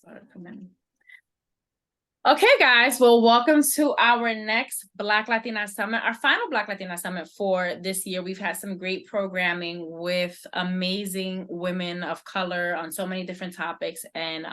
Sorry, come in. Okay, guys. Well, welcome to our next Black Latina Summit, our final Black Latina Summit for this year. We've had some great programming with amazing women of color on so many different topics. And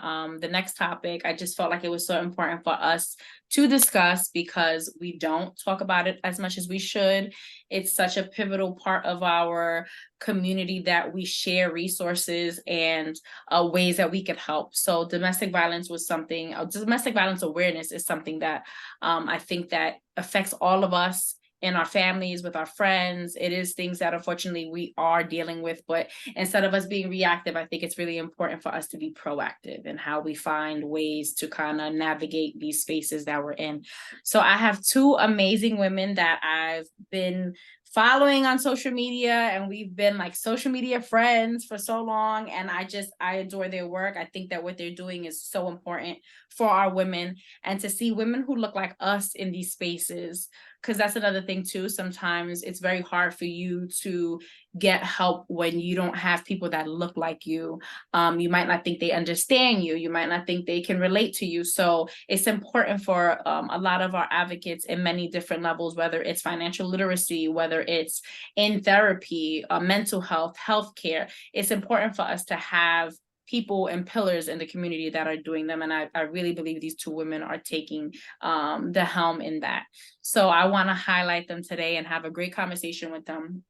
the next topic, I just felt like it was so important for us to discuss because we don't talk about it as much as we should. It's such a pivotal part of our community that we share resources and ways that we could help. So domestic violence awareness is something that I think that affects all of us in our families, with our friends. It is things that unfortunately we are dealing with, but instead of us being reactive, I think it's really important for us to be proactive in how we find ways to kind of navigate these spaces that we're in. So I have two amazing women that I've been following on social media, and we've been like social media friends for so long, and I adore their work. I think that what they're doing is so important for our women, and to see women who look like us in these spaces, because that's another thing too. Sometimes it's very hard for you to get help when you don't have people that look like you. You might not think they understand you. You might not think they can relate to you. So it's important for a lot of our advocates in many different levels, whether it's financial literacy, whether it's in therapy, mental health, healthcare. It's important for us to have people and pillars in the community that are doing them. And I really believe these two women are taking the helm in that. So I want to highlight them today and have a great conversation with them.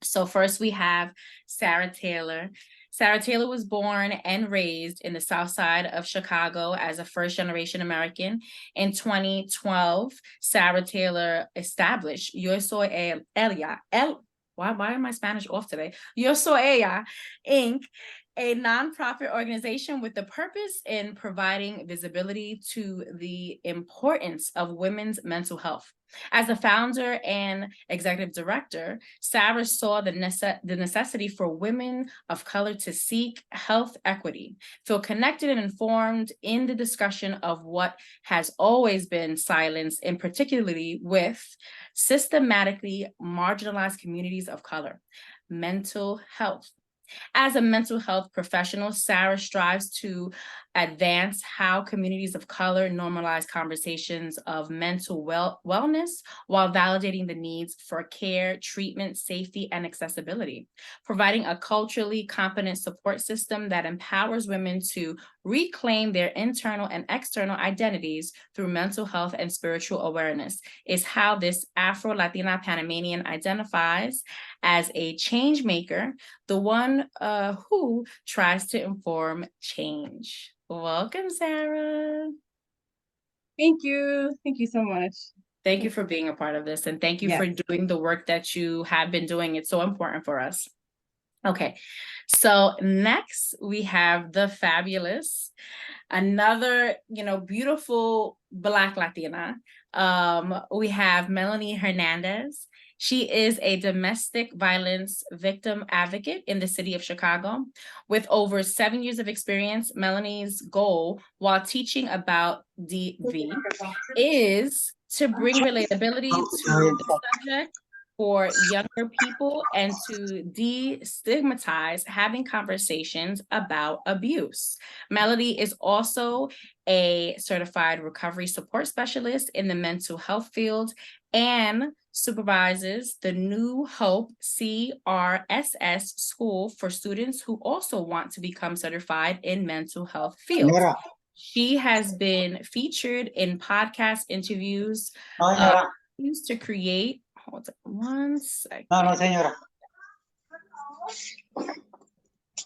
So first we have Sarah Taylor. Sarah Taylor was born and raised in the South Side of Chicago as a first-generation American. In 2012, Sarah Taylor established Yo Soy Ella. Why am I Spanish off today? Yo Soy Ella, Inc., a nonprofit organization with the purpose in providing visibility to the importance of women's mental health. As the founder and executive director, Sarah saw the necessity for women of color to seek health equity, feel connected and informed in the discussion of what has always been silenced, and particularly with systematically marginalized communities of color, mental health. As a mental health professional, Sarah strives to advance how communities of color normalize conversations of mental wellness while validating the needs for care, treatment, safety, and accessibility, providing a culturally competent support system that empowers women to reclaim their internal and external identities through mental health and spiritual awareness is how this Afro-Latina Panamanian identifies as a change maker, the one who tries to inform change. Welcome, Sarah. Thank you. Thank you so much. Thank you for being a part of this, and thank you for doing the work that you have been doing. It's so important for us. Okay, so next we have the fabulous, another, beautiful Black Latina. We have Melanie Hernandez. She is a domestic violence victim advocate in the city of Chicago. With over 7 years of experience, Melanie's goal while teaching about DV is to bring relatability to the subject for younger people and to destigmatize having conversations about abuse. Melody is also a certified recovery support specialist in the mental health field and supervises the New Hope CRSS school for students who also want to become certified in mental health field. She has been featured in podcast interviews used to create. Hold on one second. No, señora.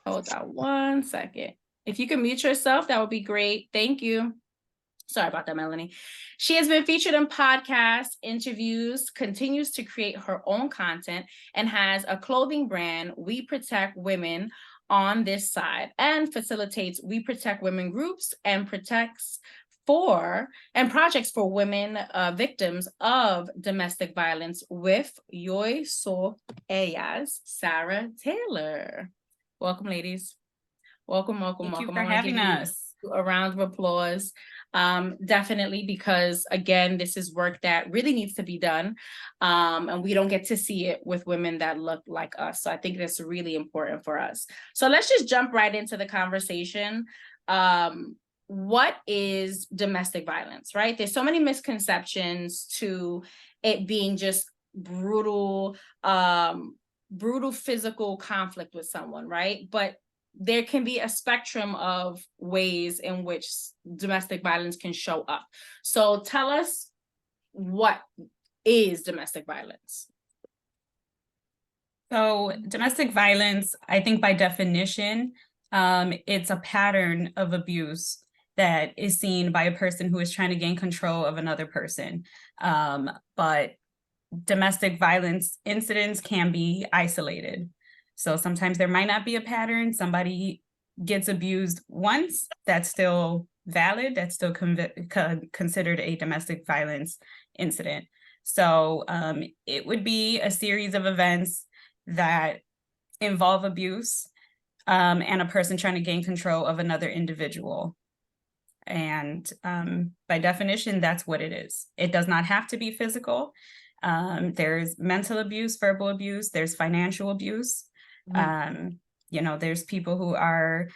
Hold on one second. If you can mute yourself, that would be great. Thank you. Sorry about that, Melanie. She has been featured in podcast interviews, continues to create her own content, and has a clothing brand, We Protect Women, on this side, and facilitates We Protect Women groups and projects for women victims of domestic violence with Yo Soy Ella's Sarah Taylor. Welcome, ladies. Welcome. Thank you for having us. A round of applause. Definitely, because again, this is work that really needs to be done. And we don't get to see it with women that look like us. So I think that's really important for us. So let's just jump right into the conversation. what is domestic violence, right? There's so many misconceptions to it being just brutal, brutal physical conflict with someone, right? But there can be a spectrum of ways in which domestic violence can show up. So tell us, what is domestic violence? So domestic violence, I think by definition, it's a pattern of abuse that is seen by a person who is trying to gain control of another person. But domestic violence incidents can be isolated. So sometimes there might not be a pattern. Somebody gets abused once, that's still valid. That's still considered a domestic violence incident. So it would be a series of events that involve abuse and a person trying to gain control of another individual. And by definition, that's what it is. It does not have to be physical. There's mental abuse, verbal abuse, there's financial abuse. There's people who are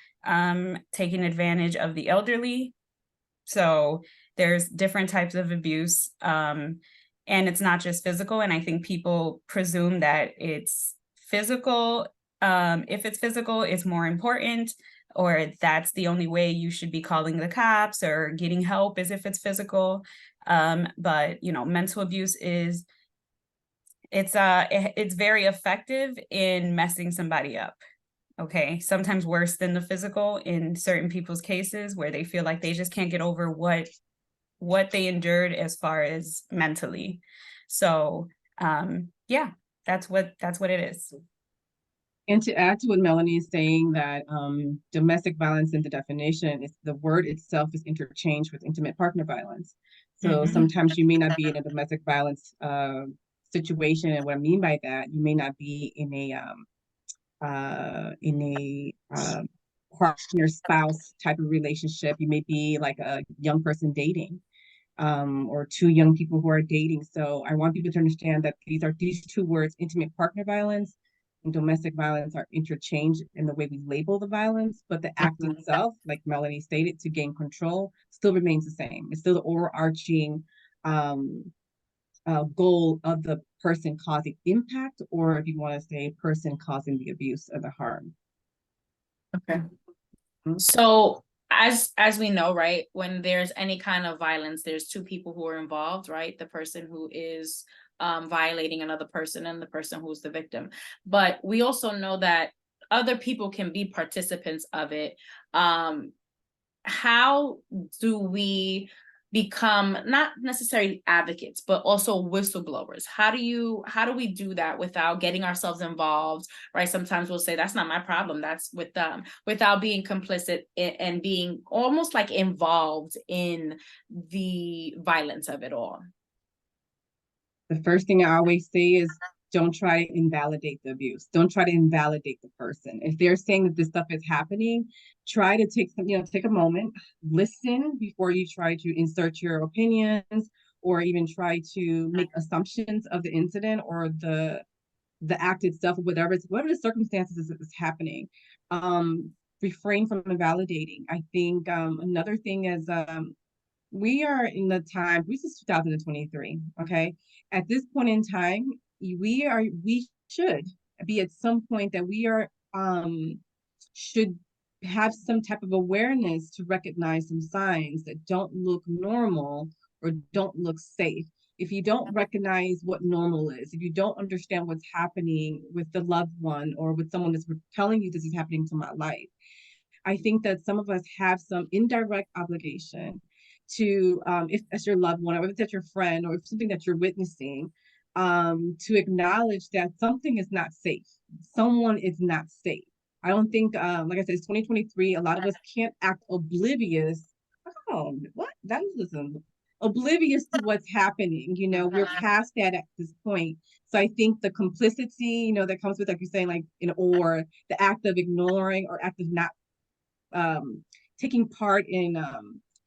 taking advantage of the elderly. So there's different types of abuse. And it's not just physical. And I think people presume that it's physical. If it's physical, it's more important, or that's the only way you should be calling the cops or getting help is if it's physical. But mental abuse it's very effective in messing somebody up. Okay, sometimes worse than the physical in certain people's cases where they feel like they just can't get over what they endured as far as mentally. So yeah, that's what it is. And to add to what Melanie is saying, that domestic violence in the definition is the word itself is interchanged with intimate partner violence. So sometimes you may not be in a domestic violence situation, and what I mean by that, you may not be in a partner spouse type of relationship. You may be like a young person dating, or two young people who are dating. So I want people to understand that these two words, intimate partner violence and domestic violence, are interchanged in the way we label the violence, but the act itself, like Melanie stated, to gain control, still remains the same. It's still the overarching goal of the person causing impact, or if you want to say person causing the abuse or the harm. Okay. So as we know, right, when there's any kind of violence, there's two people who are involved, right? The person who is violating another person and the person who's the victim. But we also know that other people can be participants of it. How do we become not necessarily advocates, but also whistleblowers? How do we do that without getting ourselves involved, right? Sometimes we'll say that's not my problem, that's with them, without being complicit and being almost like involved in the violence of it all. The first thing I always say is, don't try to invalidate the abuse. Don't try to invalidate the person. If they're saying that this stuff is happening, try to take a moment, listen before you try to insert your opinions or even try to make assumptions of the incident or the act itself, or whatever the circumstances is happening. Refrain from invalidating. I think another thing is we are in the time, this is 2023, okay? At this point in time, we should be at some point that we are should have some type of awareness to recognize some signs that don't look normal or don't look safe. If you don't recognize what normal is, if you don't understand what's happening with the loved one or with someone that's telling you this is happening to my life, I think that some of us have some indirect obligation to, if that's your loved one, or if that's your friend, or if something that you're witnessing, to acknowledge that something is not safe. Someone is not safe. I don't think, like I said, it's 2023. A lot of us can't act oblivious. Oh, what? That is oblivious to what's happening. We're past that at this point. So I think the complicity, that comes with, like you're saying, like, or the act of ignoring or act of not taking part in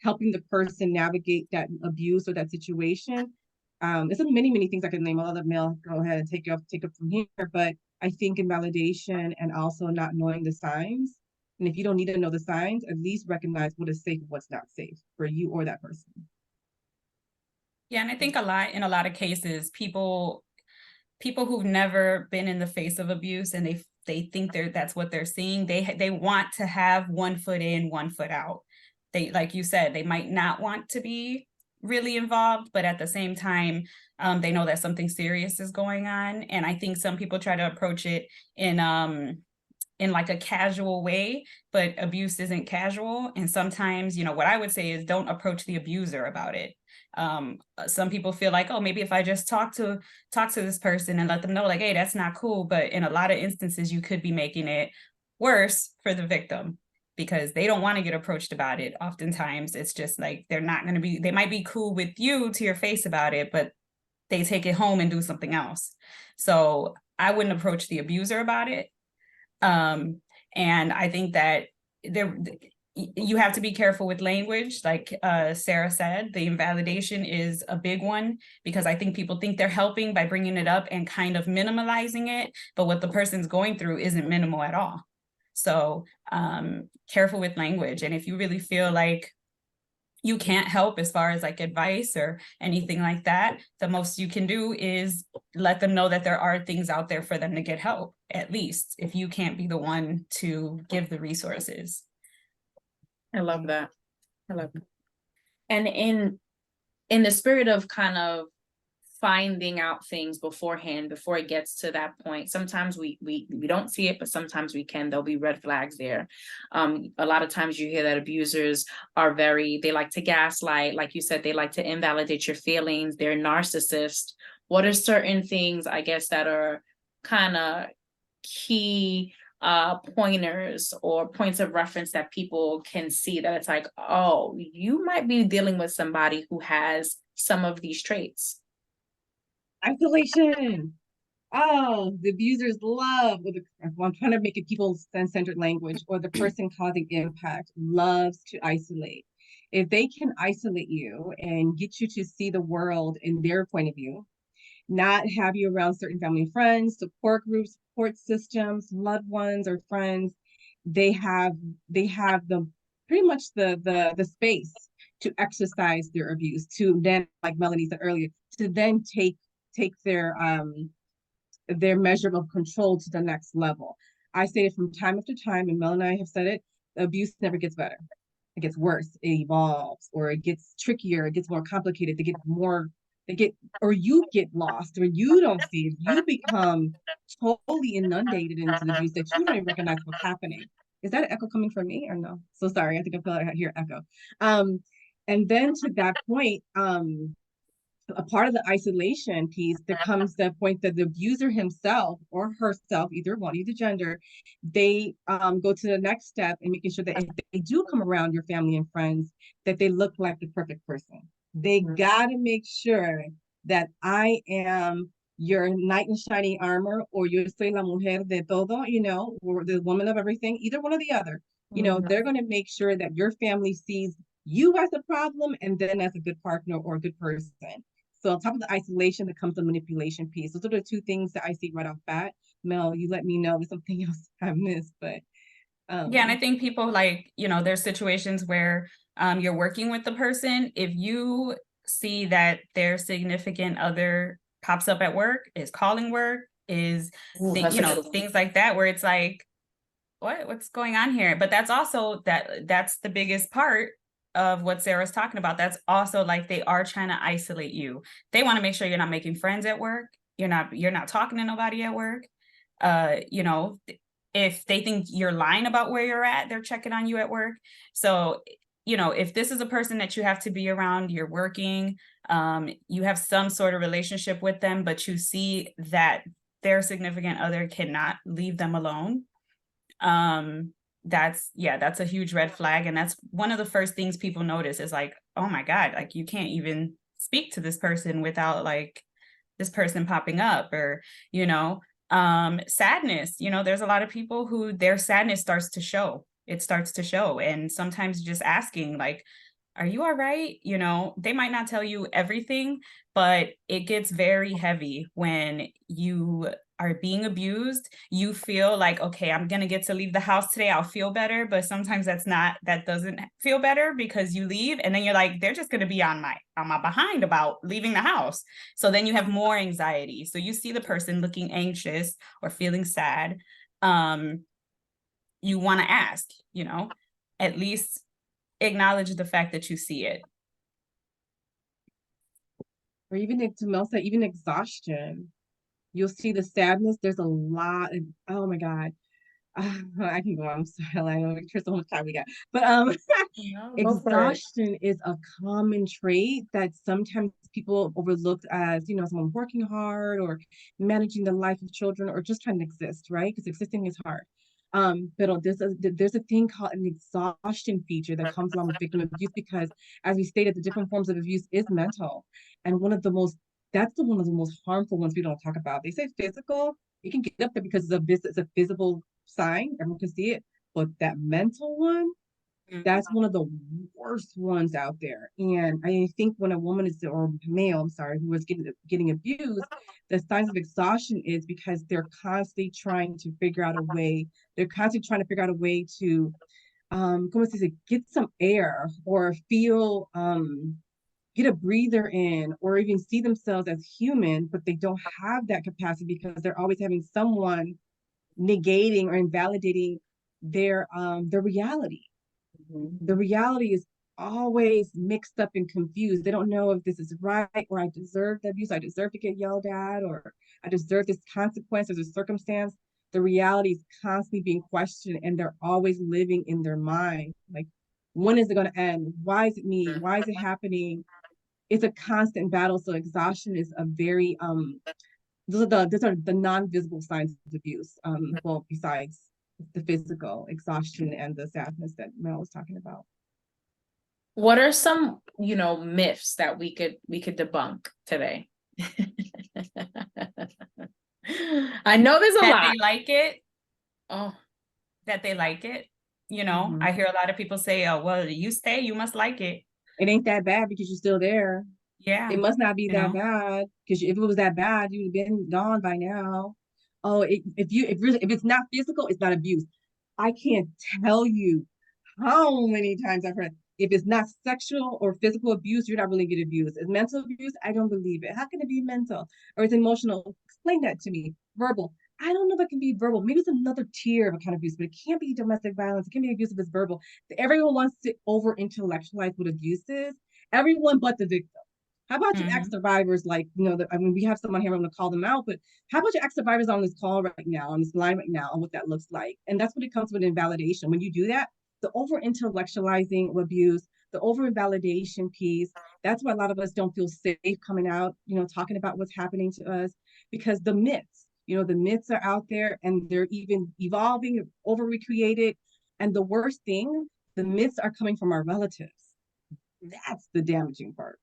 helping the person navigate that abuse or that situation. There's many things I can name. I'll let Mel go ahead and take up from here. But I think invalidation and also not knowing the signs And if you don't need to know the signs, at least recognize what is safe and what's not safe for you or that person. Yeah, and I think in a lot of cases, people who've never been in the face of abuse and they think that's what they're seeing, they want to have one foot in, one foot out. They, like you said, they might not want to be really involved, but at the same time, they know that something serious is going on. And I think some people try to approach it in like a casual way, but abuse isn't casual. And sometimes, what I would say is don't approach the abuser about it. Some people feel like, oh, maybe if I just talk to this person and let them know, like, hey, that's not cool. But in a lot of instances, you could be making it worse for the victim because they don't want to get approached about it. Oftentimes, it's just like they might be cool with you to your face about it, but they take it home and do something else. So I wouldn't approach the abuser about it. And I think that you have to be careful with language. Like Sarah said, the invalidation is a big one because I think people think they're helping by bringing it up and kind of minimalizing it, but what the person's going through isn't minimal at all. So careful with language. And if you really feel like you can't help as far as like advice or anything like that, the most you can do is let them know that there are things out there for them to get help, at least if you can't be the one to give the resources. I love that. I love that. And in the spirit of kind of finding out things beforehand, before it gets to that point, sometimes we don't see it, but sometimes we can. There'll be red flags there. A lot of times you hear that abusers are they like to gaslight, like you said, they like to invalidate your feelings, they're narcissists. What are certain things, I guess, that are kind of key pointers or points of reference that people can see that it's like, oh, you might be dealing with somebody who has some of these traits? Isolation. Oh, the abusers love, I'm trying to make it people-centered language, or the person causing impact loves to isolate. If they can isolate you and get you to see the world in their point of view, not have you around certain family and friends, support groups, support systems, loved ones or friends, they have the pretty much the space to exercise their abuse, to then, like Melanie said earlier, to then take their measure of control to the next level. I say it from time after time, and Mel and I have said it, abuse never gets better. It gets worse, it evolves, or it gets trickier, it gets more complicated, or you get lost, or you don't see it. You become totally inundated into the abuse that you don't even recognize what's happening. Is that an echo coming from me or no? So sorry, I think I feel like I hear echo. And then to that point, a part of the isolation piece, there comes the point that the abuser himself or herself, either gender, they go to the next step in making sure that if they do come around your family and friends, that they look like the perfect person. They gotta make sure that I am your knight in shining armor, or yo soy la mujer de todo, or the woman of everything, either one or the other. They're gonna make sure that your family sees you as a problem and then as a good partner or a good person. So on top of the isolation, that comes the manipulation piece. Those are the two things that I see right off bat. Mel, you let me know if something else I've missed, but yeah, and I think people there's situations where you're working with the person. If you see that their significant other pops up at work, is calling work, things like that, where it's like, what's going on here? But that's also that's the biggest part of what Sarah's talking about. That's also like they are trying to isolate you. They want to make sure you're not making friends at work. You're not talking to nobody at work. If they think you're lying about where you're at, they're checking on you at work. So, if this is a person that you have to be around, you're working, you have some sort of relationship with them, but you see that their significant other cannot leave them alone. That's a huge red flag. And that's one of the first things people notice is like, oh my God, like you can't even speak to this person without like this person popping up, or, sadness, there's a lot of people who their sadness starts to show. It starts to show. And sometimes just asking like, are you all right? They might not tell you everything, but it gets very heavy when you are being abused, you feel like, okay, I'm gonna get to leave the house today, I'll feel better. But sometimes that doesn't feel better, because you leave and then you're like, they're just gonna be on my behind about leaving the house. So then you have more anxiety. So you see the person looking anxious or feeling sad. You want to ask, at least acknowledge the fact that you see it. Or even to Mel said, even exhaustion. You'll see the sadness. There's a lot of, oh my God. I can go on. I'm sorry. I know so much time we got. But No, go for it. exhaustion is a common trait that sometimes people overlook as, someone working hard or managing the life of children or just trying to exist, right? Because existing is hard. But there's a thing called an exhaustion feature that comes along with victim abuse, because as we stated, the different forms of abuse is mental. And one of the most harmful ones we don't talk about. They say physical, it can get up there because it's a visible sign, everyone can see it. But that mental one, that's one of the worst ones out there. And I think when a woman is, or male, I'm sorry, who is getting abused, the signs of exhaustion is because they're constantly trying to figure out a way. They're constantly trying to figure out a way to, get some air or feel, get a breather in, or even see themselves as human, but they don't have that capacity because they're always having someone negating or invalidating their reality. The reality is always mixed up and confused. They don't know if this is right, or I deserve the abuse, I deserve to get yelled at, or I deserve this consequence or this circumstance. The reality is constantly being questioned, and they're always living in their mind. Like, when is it going to end? Why is it me? Why is it happening? It's a constant battle. So exhaustion is a very those are the non-visible signs of abuse. Well, besides the physical exhaustion and the sadness that Mel was talking about. What are some, myths that we could debunk today? I know there's a lot. They like it. Oh, that they like it. I hear a lot of people say, oh, well, you stay, you must like it. It ain't that bad because you're still there. Yeah. It must not be that bad, because if it was that bad, you'd have been gone by now. Oh, if it's not physical, it's not abuse. I can't tell you how many times I've heard, if it's not sexual or physical abuse, you're not really getting abused. It's mental abuse. I don't believe it. How can it be mental? Or it's emotional? Explain that to me. Verbal. I don't know if it can be verbal. Maybe it's another tier of a kind of abuse, but it can't be domestic violence. It can be abuse if it's verbal. Everyone wants to over intellectualize what abuse is. Everyone but the victim. How about you ask survivors, like, we have someone here, I'm going to call them out, but how about you ask survivors on this call right now, on this line right now, on what that looks like? And that's what it comes with invalidation. When you do that, the over intellectualizing of abuse, the over invalidation piece, that's why a lot of us don't feel safe coming out, talking about what's happening to us, because the myths are out there, and they're even evolving, over recreated. And the worst thing, the myths are coming from our relatives. That's the damaging part.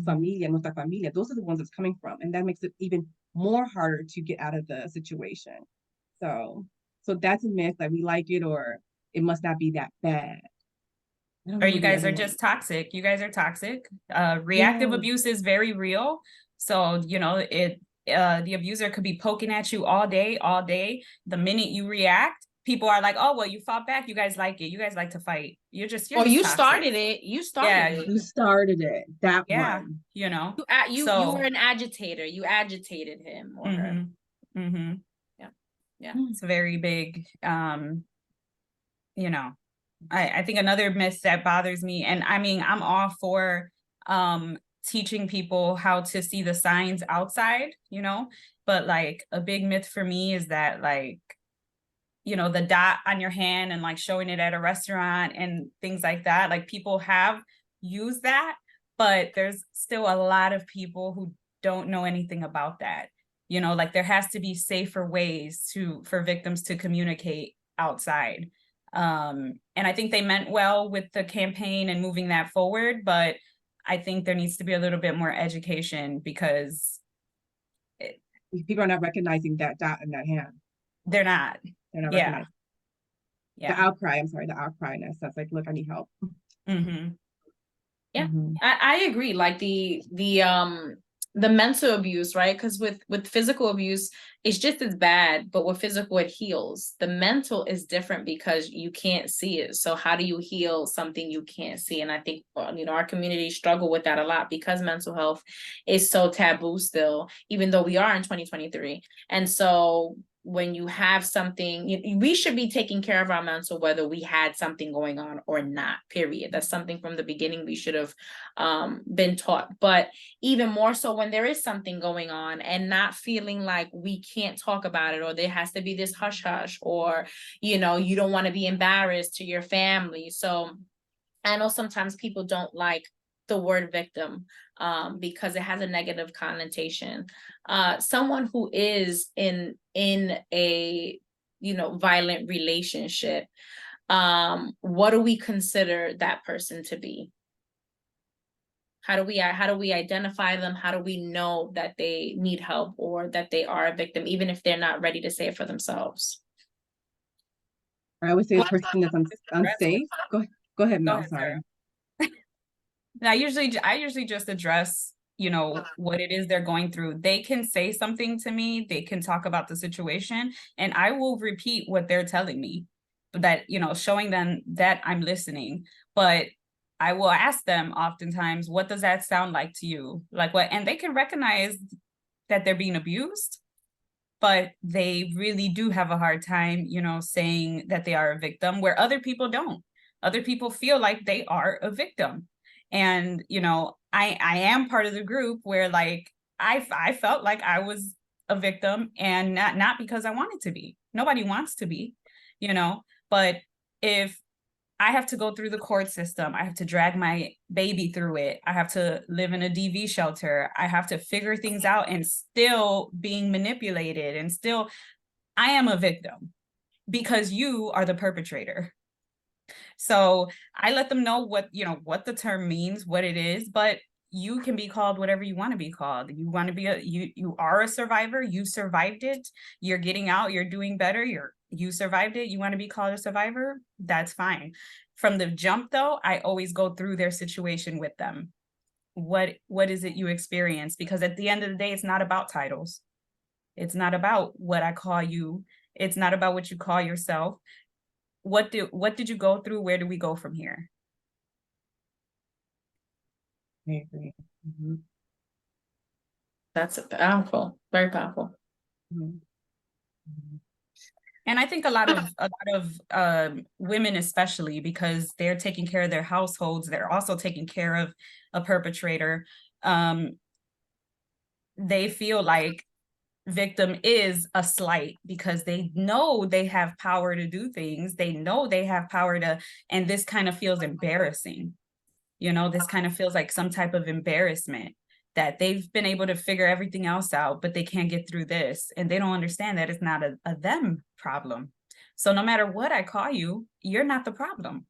Familia, nuestra familia, those are the ones it's coming from, and that makes it even more harder to get out of the situation. So that's a myth, that we like it, or it must not be that bad. Or you guys are just toxic. You guys are toxic. Reactive abuse is very real. So, the abuser could be poking at you all day. The minute you react, people are like, oh, well, you fought back. You guys like it. You guys like to fight. You're just you started it. You started it. You started it. That one. You were an agitator. You agitated him or her. Yeah. It's very big. I think another myth that bothers me, and I mean, I'm all for teaching people how to see the signs outside, but like a big myth for me is that, like, the dot on your hand and like showing it at a restaurant and things like that, like people have used that, but there's still a lot of people who don't know anything about that. Like there has to be safer ways for victims to communicate outside. And I think they meant well with the campaign and moving that forward, but I think there needs to be a little bit more education, because people are not recognizing that dot in that hand. They're not recognizing. The outcry, the outcry, and that's like, look, I need help. Yeah, I agree. Like the the mental abuse, right? Because with physical abuse, it's just as bad, but with physical, it heals. The mental is different because you can't see it. So how do you heal something you can't see? And I think, our community struggle with that a lot because mental health is so taboo still, even though we are in 2023. And so when you have something, we should be taking care of our mental, whether we had something going on or not, period. That's something from the beginning we should have been taught. But even more so when there is something going on, and not feeling like we can't talk about it, or there has to be this hush hush, or, you don't want to be embarrassed to your family. So I know sometimes people don't like the word victim because it has a negative connotation. Someone who is in a violent relationship, what do we consider that person to be? How do we identify them? How do we know that they need help or that they are a victim, even if they're not ready to say it for themselves? I would say a person that's unsafe. Go ahead, Mel. ahead, Sorry. I usually just address, what it is they're going through. They can say something to me, they can talk about the situation, and I will repeat what they're telling me, that, showing them that I'm listening. But I will ask them oftentimes, what does that sound like to you? Like what? And they can recognize that they're being abused, but they really do have a hard time, saying that they are a victim, where other people don't. Other people feel like they are a victim. And, I am part of the group where, like, I felt like I was a victim, and not because I wanted to be. Nobody wants to be, but if I have to go through the court system, I have to drag my baby through it, I have to live in a DV shelter, I have to figure things out, and still being manipulated, and still I am a victim because you are the perpetrator. So I let them know what the term means, what it is, but you can be called whatever you want to be called. You want to be you are a survivor, you survived it, you're getting out, you're doing better, you survived it, you want to be called a survivor, that's fine. From the jump though, I always go through their situation with them. What is it you experience? Because at the end of the day, it's not about titles. It's not about what I call you. It's not about what you call yourself. What did you go through? Where do we go from here? I agree. Mm-hmm. That's powerful, very powerful. Mm-hmm. And I think a lot of women, especially because they're taking care of their households, they're also taking care of a perpetrator. They feel like victim is a slight because they know they have power to do things. They know they have power to, and this kind of feels embarrassing. This kind of feels like some type of embarrassment, that they've been able to figure everything else out, but they can't get through this. And they don't understand that it's not a them problem. So no matter what I call you, you're not the problem.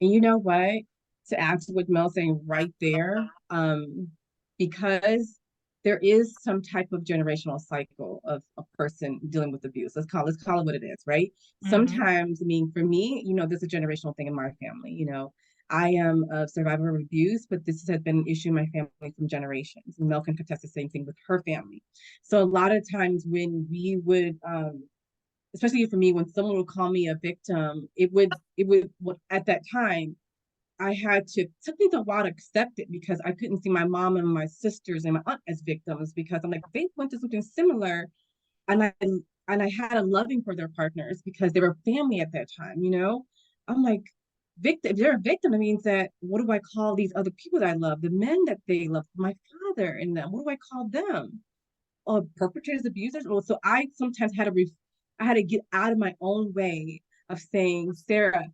And you know what? To add to what Mel's saying right there, because there is some type of generational cycle of a person dealing with abuse. Let's call it what it is, right? Mm-hmm. Sometimes, for me, there's a generational thing in my family. I am a survivor of abuse, but this has been an issue in my family from generations. And Mel can contest the same thing with her family. So a lot of times when we would especially for me, when someone would call me a victim, it would at that time, it took me a while to accept it because I couldn't see my mom and my sisters and my aunt as victims because I'm like, they went through something similar. And I had a loving for their partners because they were family at that time. I'm like, victim, if they're a victim, it means that what do I call these other people that I love, the men that they love, my father and them, what do I call them? Perpetrators, abusers. Well, so I sometimes I had to get out of my own way of saying, Sarah,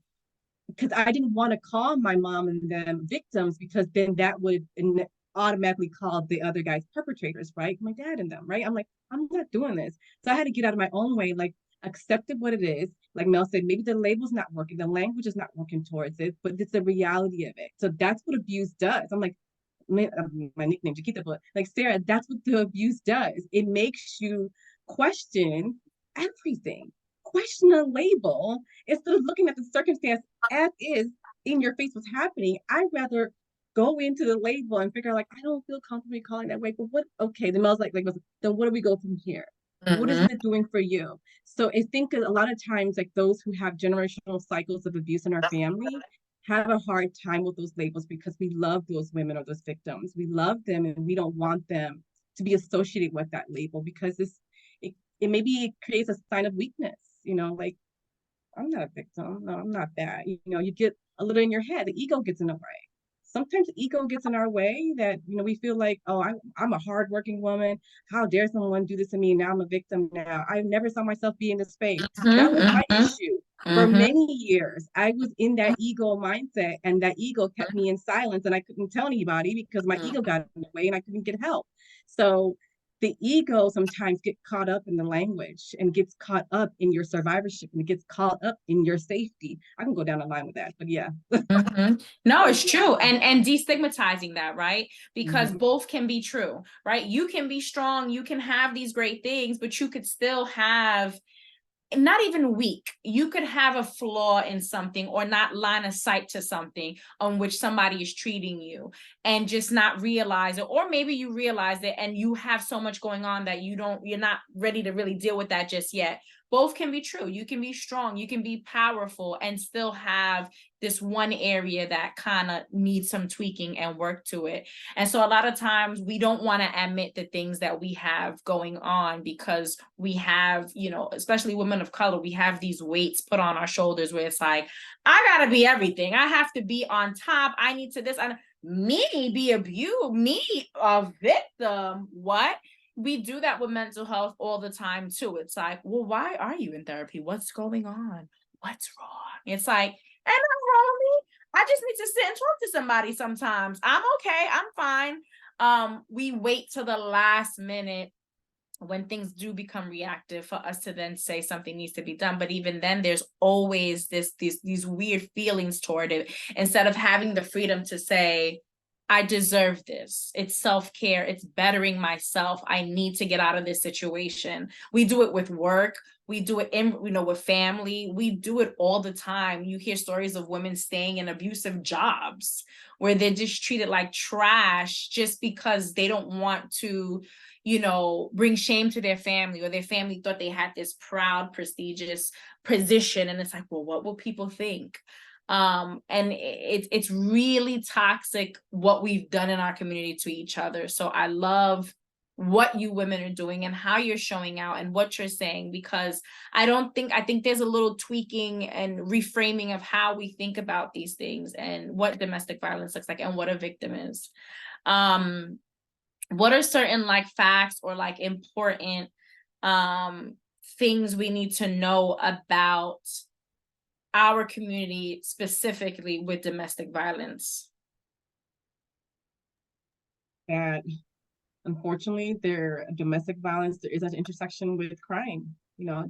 because I didn't want to call my mom and them victims because then that would automatically call the other guys perpetrators, right? My dad and them, right? I'm like, I'm not doing this. So I had to get out of my own way, like accepted what it is. Like Mel said, maybe the label's not working, the language is not working towards it, but it's the reality of it. So that's what abuse does. I'm like, my nickname Chiquita, but like Sarah, that's what the abuse does. It makes you question everything, question a label instead of looking at the circumstance as is in your face what's happening. I'd rather go into the label and figure out, like, I don't feel comfortable calling that way, but what, okay, the Mel's like, then what do we go from here? What is it doing for you? So I think a lot of times, like those who have generational cycles of abuse in our family have a hard time with those labels because we love those women or those victims. We love them and we don't want them to be associated with that label because it maybe creates a sign of weakness, like, I'm not a victim. No, I'm not that. You get a little in your head. The ego gets in the way. Sometimes the ego gets in our way that, we feel like, oh, I'm a hardworking woman. How dare someone do this to me? Now I'm a victim now. I never saw myself be in this space. That was my issue. For many years, I was in that ego mindset, and that ego kept me in silence, and I couldn't tell anybody because my ego got in the way and I couldn't get help. So the ego sometimes get caught up in the language and gets caught up in your survivorship and it gets caught up in your safety. I can go down the line with that, but yeah. No, it's true. And destigmatizing that, right? Because both can be true, right? You can be strong, you can have these great things, but you could still have, not even weak, you could have a flaw in something or not line of sight to something on which somebody is treating you and just not realize it. Or maybe you realize it and you have so much going on that you're not ready to really deal with that just yet. Both can be true. You can be strong, you can be powerful and still have this one area that kind of needs some tweaking and work to it. And so a lot of times we don't want to admit the things that we have going on because we have, especially women of color, we have these weights put on our shoulders where it's like, I gotta be everything. I have to be on top. I need to this. Me be abused, me a victim. What? We do that with mental health all the time too. It's like, well, why are you in therapy? What's going on? What's wrong? It's like, ain't nothing wrong with me. I just need to sit and talk to somebody sometimes. I'm okay. I'm fine. We wait till the last minute when things do become reactive for us to then say something needs to be done. But even then, there's always these weird feelings toward it. Instead of having the freedom to say, I deserve this. It's self-care. It's bettering myself. I need to get out of this situation. We do it with work. We do it with family. We do it all the time. You hear stories of women staying in abusive jobs where they're just treated like trash just because they don't want to, bring shame to their family, or their family thought they had this proud, prestigious position. And it's like, well, what will people think? And it's really toxic what we've done in our community to each other. So I love what you women are doing and how you're showing out and what you're saying, because I think there's a little tweaking and reframing of how we think about these things and what domestic violence looks like and what a victim is. What are certain facts or important things we need to know about our community specifically with domestic violence? And unfortunately, domestic violence, there is an intersection with crime.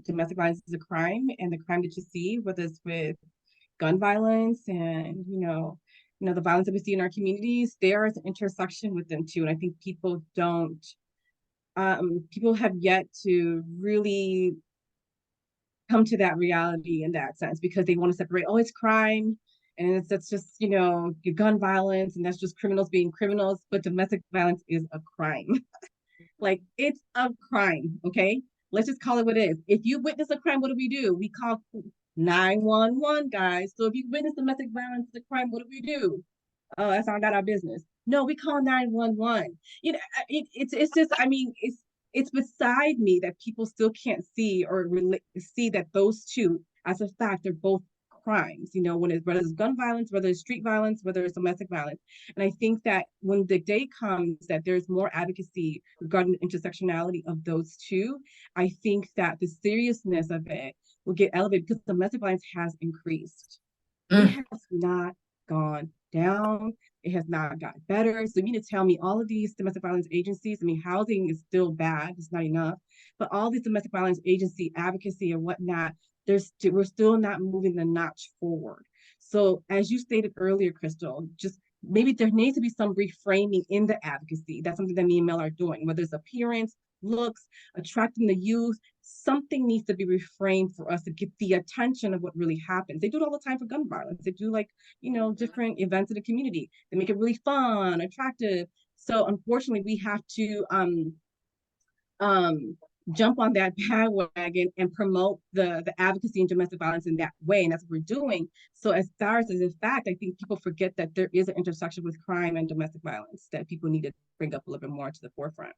Domestic violence is a crime, and the crime that you see, whether it's with gun violence and the violence that we see in our communities, there is an intersection with them too. And I think people have yet to really come to that reality in that sense, because they want to separate, oh, it's crime and that's just gun violence and that's just criminals being criminals, but domestic violence is a crime. Like, it's a crime. Okay, let's just call it what it is. If you witness a crime, what do? We call 911, guys. So if you witness domestic violence, the crime, what do? Oh, that's not our business. No, we call 911. It's just, it's beside me that people still can't see or see that those two, as a fact, are both crimes, whether it's gun violence, whether it's street violence, whether it's domestic violence. And I think that when the day comes that there's more advocacy regarding the intersectionality of those two, I think that the seriousness of it will get elevated, because domestic violence has increased. It has not gone down. It has not gotten better. So you mean to tell me all of these domestic violence agencies, housing is still bad, it's not enough, but all these domestic violence agency advocacy and whatnot, we're still not moving the notch forward. So as you stated earlier, Crystal, just maybe there needs to be some reframing in the advocacy. That's something that me and Mel are doing, whether it's appearance, looks, attracting the youth. Something needs to be reframed for us to get the attention of what really happens. They do it all the time for gun violence. They do, like, different events in the community. They make it really fun, attractive. So unfortunately, we have to um, jump on that bandwagon and promote the advocacy in domestic violence in that way. And that's what we're doing. So as far as a fact, I think people forget that there is an intersection with crime and domestic violence that people need to bring up a little bit more to the forefront.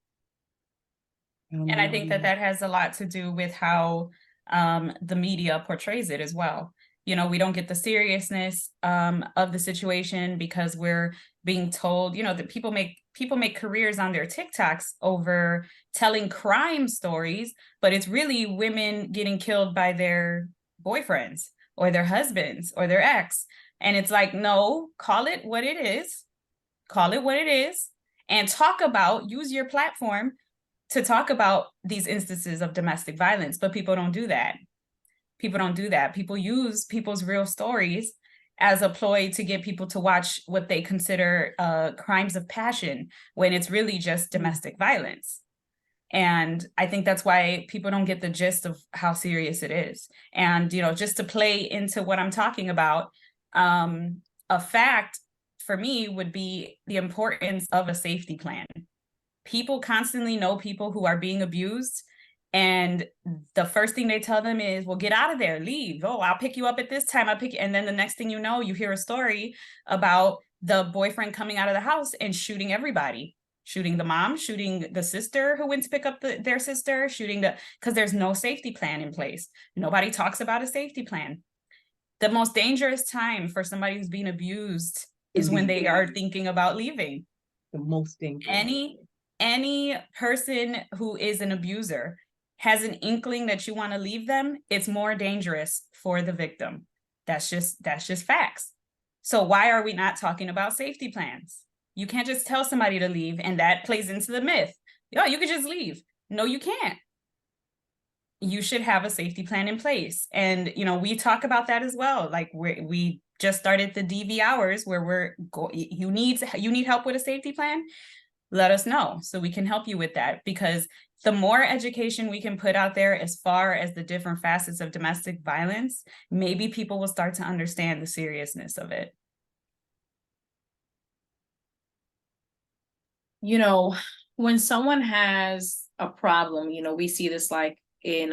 And I think that has a lot to do with how the media portrays it as well. We don't get the seriousness of the situation because we're being told, that people make careers on their TikToks over telling crime stories, but it's really women getting killed by their boyfriends or their husbands or their ex. And it's like, no, call it what it is. Call it what it is, and use your platform to talk about these instances of domestic violence. But people don't do that. People use people's real stories as a ploy to get people to watch what they consider crimes of passion, when it's really just domestic violence. And I think that's why people don't get the gist of how serious it is. And, just to play into what I'm talking about, a fact for me would be the importance of a safety plan. People constantly know people who are being abused, and the first thing they tell them is, well, get out of there, leave. Oh, I'll pick you up at this time. And then the next thing you know, you hear a story about the boyfriend coming out of the house and shooting everybody, shooting the mom, shooting the sister who went to pick up their sister, because there's no safety plan in place. Nobody talks about a safety plan. The most dangerous time for somebody who's being abused is when they are thinking about leaving. The most dangerous. Any person who is an abuser has an inkling that you want to leave them, it's more dangerous for the victim. That's just facts. So why are we not talking about safety plans? You can't just tell somebody to leave, and that plays into the myth. Oh, you could just leave. No, you can't. You should have a safety plan in place. And, we talk about that as well. Like we just started the DV hours where you need help with a safety plan. Let us know so we can help you with that, because the more education we can put out there as far as the different facets of domestic violence, maybe people will start to understand the seriousness of it. When someone has a problem, we see this like in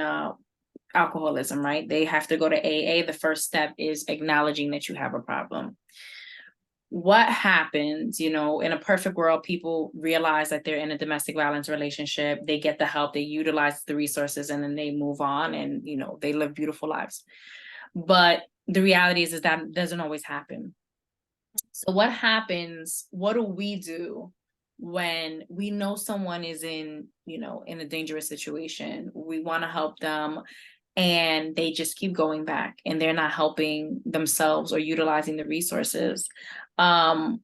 alcoholism, right? They have to go to AA. The first step is acknowledging that you have a problem. What happens, in a perfect world, people realize that they're in a domestic violence relationship, they get the help, they utilize the resources, and then they move on and, they live beautiful lives. But the reality is that doesn't always happen. So what happens? What do we do when we know someone is in a dangerous situation? We want to help them, and they just keep going back and they're not helping themselves or utilizing the resources. When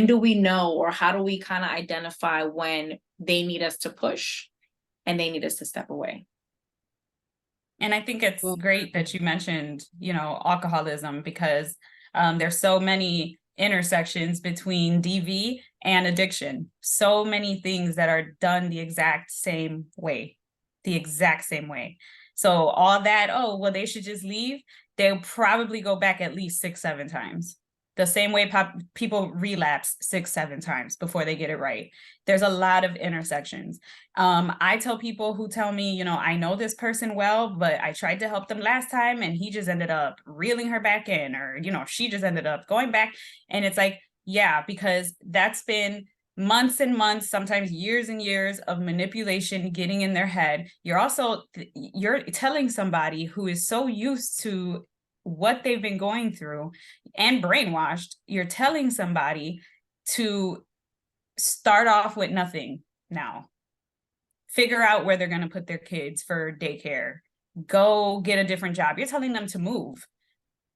do we know, or how do we kind of identify when they need us to push and they need us to step away? And I think it's great that you mentioned, alcoholism, because there's so many intersections between DV and addiction. So many things that are done the exact same way. So all that, they should just leave. They'll probably go back at least 6-7 times. The same way people relapse 6-7 times before they get it right. There's a lot of intersections. I tell people who tell me, I know this person well, but I tried to help them last time and he just ended up reeling her back in, or, she just ended up going back. And it's like, yeah, because that's been months and months, sometimes years and years of manipulation getting in their head. You're telling somebody who is so used to what they've been going through and brainwashed, you're telling somebody to start off with nothing now. Figure out where they're going to put their kids for daycare. Go get a different job. You're telling them to move,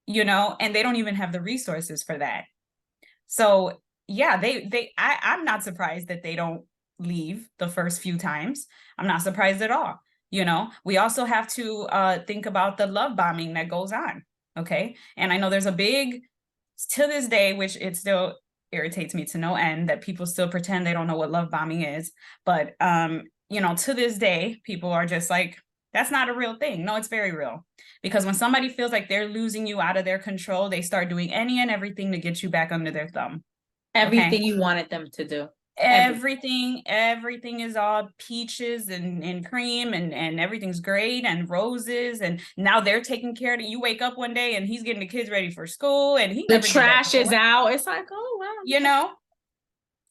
and they don't even have the resources for that. So yeah, I'm not surprised that they don't leave the first few times. I'm not surprised at all. We also have to think about the love bombing that goes on. Okay. And I know there's a big, to this day, which it's still irritates me to no end that people still pretend they don't know what love bombing is. But, you know, to this day, people are just like, that's not a real thing. No, it's very real. Because when somebody feels like they're losing you out of their control, they start doing any and everything to get you back under their thumb. Everything you wanted them to do. Everything is all peaches and cream and everything's great and roses, and now they're taking care of it. You wake up one day and he's getting the kids ready for school and he The trash is out. It's like, oh wow. You know?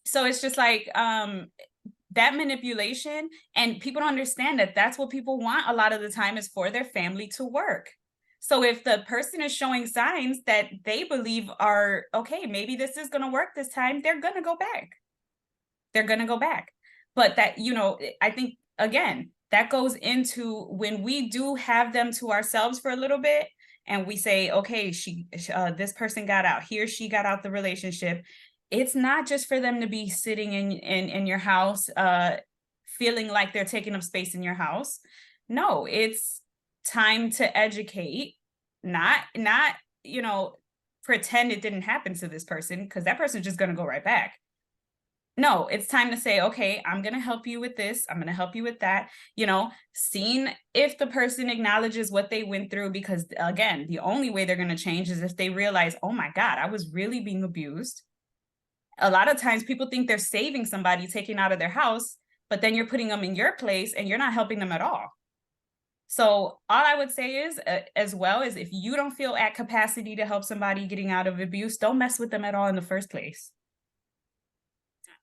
So it's just like that manipulation, and people don't understand that that's what people want a lot of the time, is for their family to work. So if the person is showing signs that they believe are okay, maybe this is going to work this time, they're going to go back. They're going to go back. But that, you know, I think, again, that goes into when we do have them to ourselves for a little bit and we say, okay, this person got out, he or she got out the relationship. It's not just for them to be sitting in your house, feeling like they're taking up space in your house. No, it's time to educate, not, you know, pretend it didn't happen to this person, because that person's just going to go right back. No, it's time to say, okay, I'm going to help you with this. I'm going to help you with that. You know, seeing if the person acknowledges what they went through, because again, the only way they're going to change is if they realize, oh my God, I was really being abused. A lot of times people think they're saving somebody, taking out of their house, but then you're putting them in your place and you're not helping them at all. So all I would say is, as well, is if you don't feel at capacity to help somebody getting out of abuse, don't mess with them at all in the first place.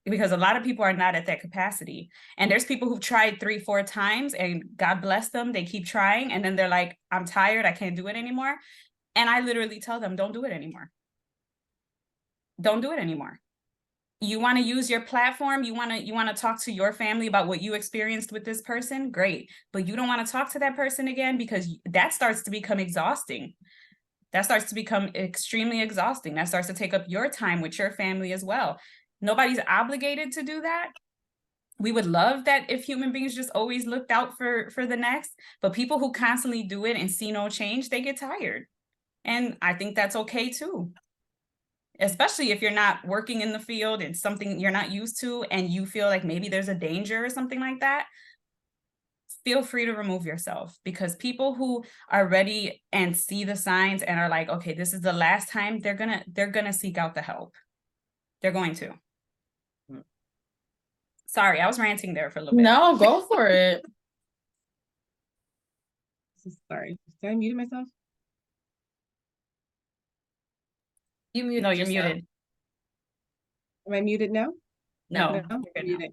Because a lot of people are not at that capacity. And there's people who've tried 3-4 times and God bless them, they keep trying. And then they're like, I'm tired, I can't do it anymore. And I literally tell them, don't do it anymore. Don't do it anymore. You want to use your platform, you want to talk to your family about what you experienced with this person, great. But you don't want to talk to that person again, because that starts to become exhausting. That starts to become extremely exhausting. That starts to take up your time with your family as well. Nobody's obligated to do that. We would love that if human beings just always looked out for the next, but people who constantly do it and see no change, they get tired. And I think that's okay too. Especially if you're not working in the field and something you're not used to and you feel like maybe there's a danger or something like that, feel free to remove yourself, because people who are ready and see the signs and are like, okay, this is the last time, they're gonna seek out the help. They're going to. Sorry, I was ranting there for a little bit. No, go for it. Sorry, did I mute myself? You muted. No, you're muted. Am I muted now? No, No? you're good now.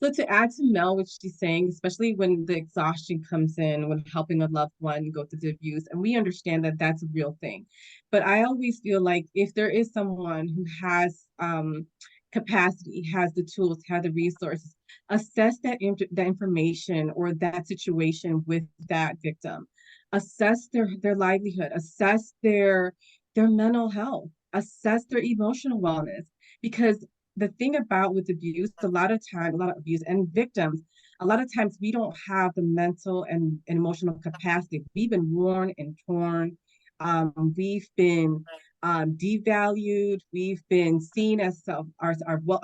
So to add to Mel, what she's saying, especially when the exhaustion comes in, when helping a loved one go through the abuse, and we understand that that's a real thing. But I always feel like if there is someone who has capacity, has the tools, has the resources, assess that information or that situation with that victim. Assess their livelihood, assess their mental health, assess their emotional wellness. Because the thing about with abuse, a lot of abuse and victims, a lot of times we don't have the mental and emotional capacity. We've been worn and torn. We've been devalued. We've been seen as our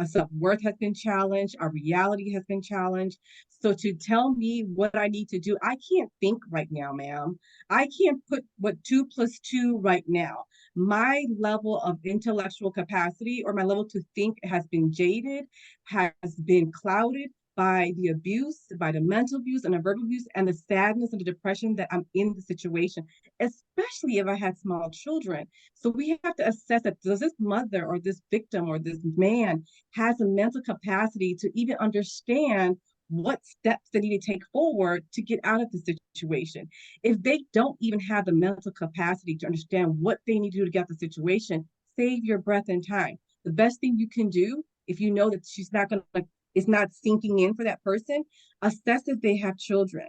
self-worth has been challenged. Our reality has been challenged. So to tell me what I need to do, I can't think right now, ma'am. I can't put what 2 + 2 right now. My level of intellectual capacity or my level to think has been jaded, has been clouded by the abuse, by the mental abuse and the verbal abuse and the sadness and the depression that I'm in the situation, especially if I had small children. So we have to assess that, does this mother or this victim or this man has a mental capacity to even understand what steps they need to take forward to get out of the situation. If they don't even have the mental capacity to understand what they need to do to get out of the situation, save your breath and time. The best thing you can do, if you know that she's not going to, it's not sinking in for that person, assess if they have children.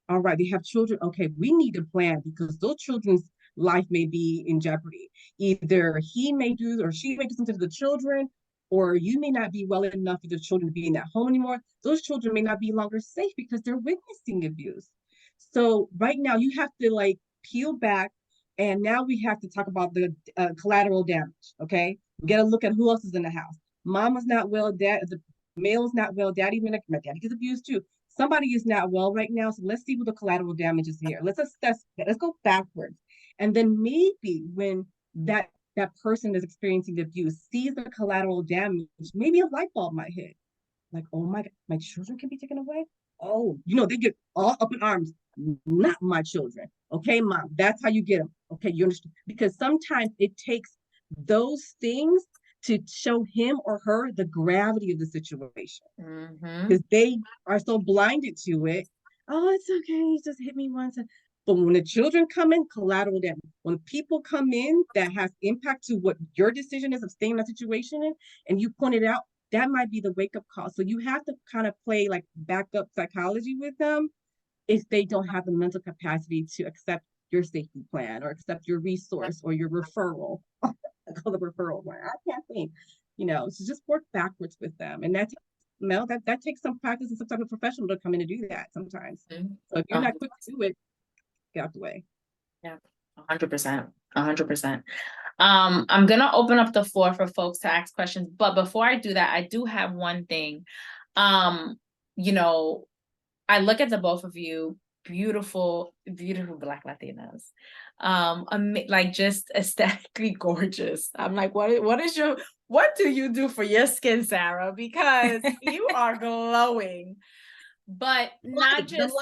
All right, they have children. Okay, we need to plan because those children's life may be in jeopardy. Either he may do or she may do something to the children, or you may not be well enough for the children to be in that home anymore. Those children may not be longer safe because they're witnessing abuse. So right now you have to peel back, and now we have to talk about the collateral damage, okay? We got to look at who else is in the house. Mama's not well, the male's not well, daddy, my daddy gets abused too. Somebody is not well right now. So let's see what the collateral damage is here. Let's assess that. Let's go backwards. And then maybe when that person that's experiencing the abuse sees the collateral damage, maybe a light bulb might hit. Like, oh my God, my children can be taken away. Oh, they get all up in arms. Not my children. Okay, mom, that's how you get them. Okay, you understand? Because sometimes it takes those things to show him or her the gravity of the situation. Because they are so blinded to it. Oh, it's okay. He just hit me once. But when the children come in, collateral damage. When people come in that has impact to what your decision is of staying in that situation in, and you point it out, that might be the wake-up call. So you have to kind of play like backup psychology with them if they don't have the mental capacity to accept your safety plan or accept your resource or your referral. I call the referral one. I can't think, so just work backwards with them. And that takes some practice and some type of professional to come in and do that sometimes. So if you're not quick to do it, get out the way. Yeah, 100%. 100%. I'm gonna open up the floor for folks to ask questions, but before I do that, I do have one thing. I look at the both of you, beautiful, beautiful Black Latinas, like just aesthetically gorgeous. I'm like, what do you do for your skin, Sarah? Because you are glowing, but not just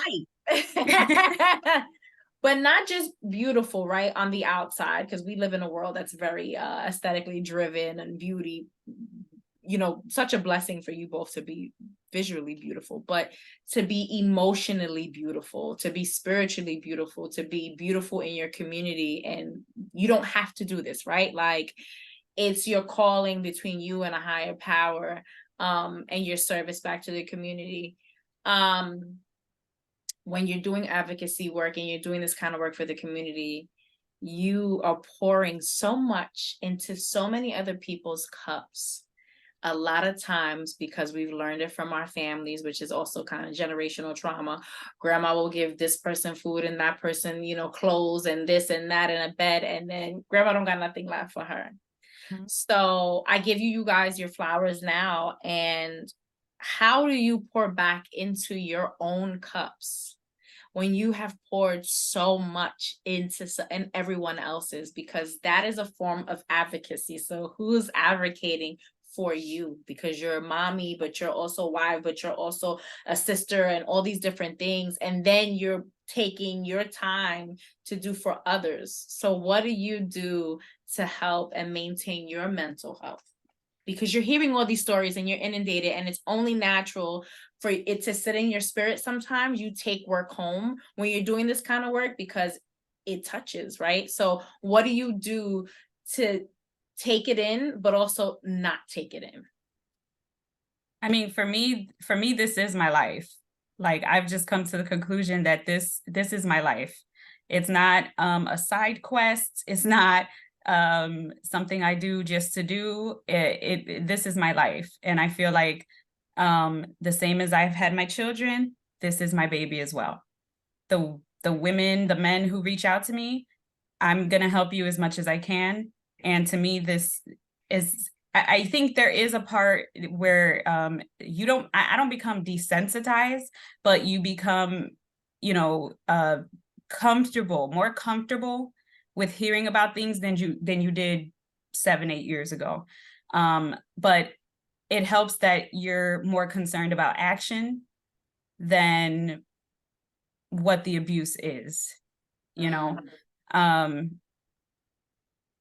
but not just beautiful, right, on the outside, because we live in a world that's very aesthetically driven and beauty, such a blessing for you both to be visually beautiful, but to be emotionally beautiful, to be spiritually beautiful, to be beautiful in your community. And you don't have to do this, right? Like, it's your calling between you and a higher power, and your service back to the community. When you're doing advocacy work and you're doing this kind of work for the community, you are pouring so much into so many other people's cups. A lot of times, because we've learned it from our families, which is also kind of generational trauma. Grandma will give this person food and that person, clothes and this and that and a bed, and then grandma don't got nothing left for her. So I give you guys your flowers now. And how do you pour back into your own cups when you have poured so much into and everyone else's? Because that is a form of advocacy. So who's advocating for you? Because you're a mommy, but you're also a wife, but you're also a sister, and all these different things. And then you're taking your time to do for others. So what do you do to help and maintain your mental health? Because you're hearing all these stories and you're inundated, and it's only natural for it to sit in your spirit. Sometimes you take work home when you're doing this kind of work because it touches, right? So what do you do to take it in, but also not take it in? I mean, for me, this is my life. Like, I've just come to the conclusion that this is my life. It's not a side quest. It's not something I do just to do it. This is my life. And I feel like the same as I've had my children, this is my baby as well. The women, the men who reach out to me, I'm going to help you as much as I can. And to me, this is, I think there is a part where I don't become desensitized, but you become, more comfortable with hearing about things than you did 7-8 years ago. But it helps that you're more concerned about action than what the abuse is,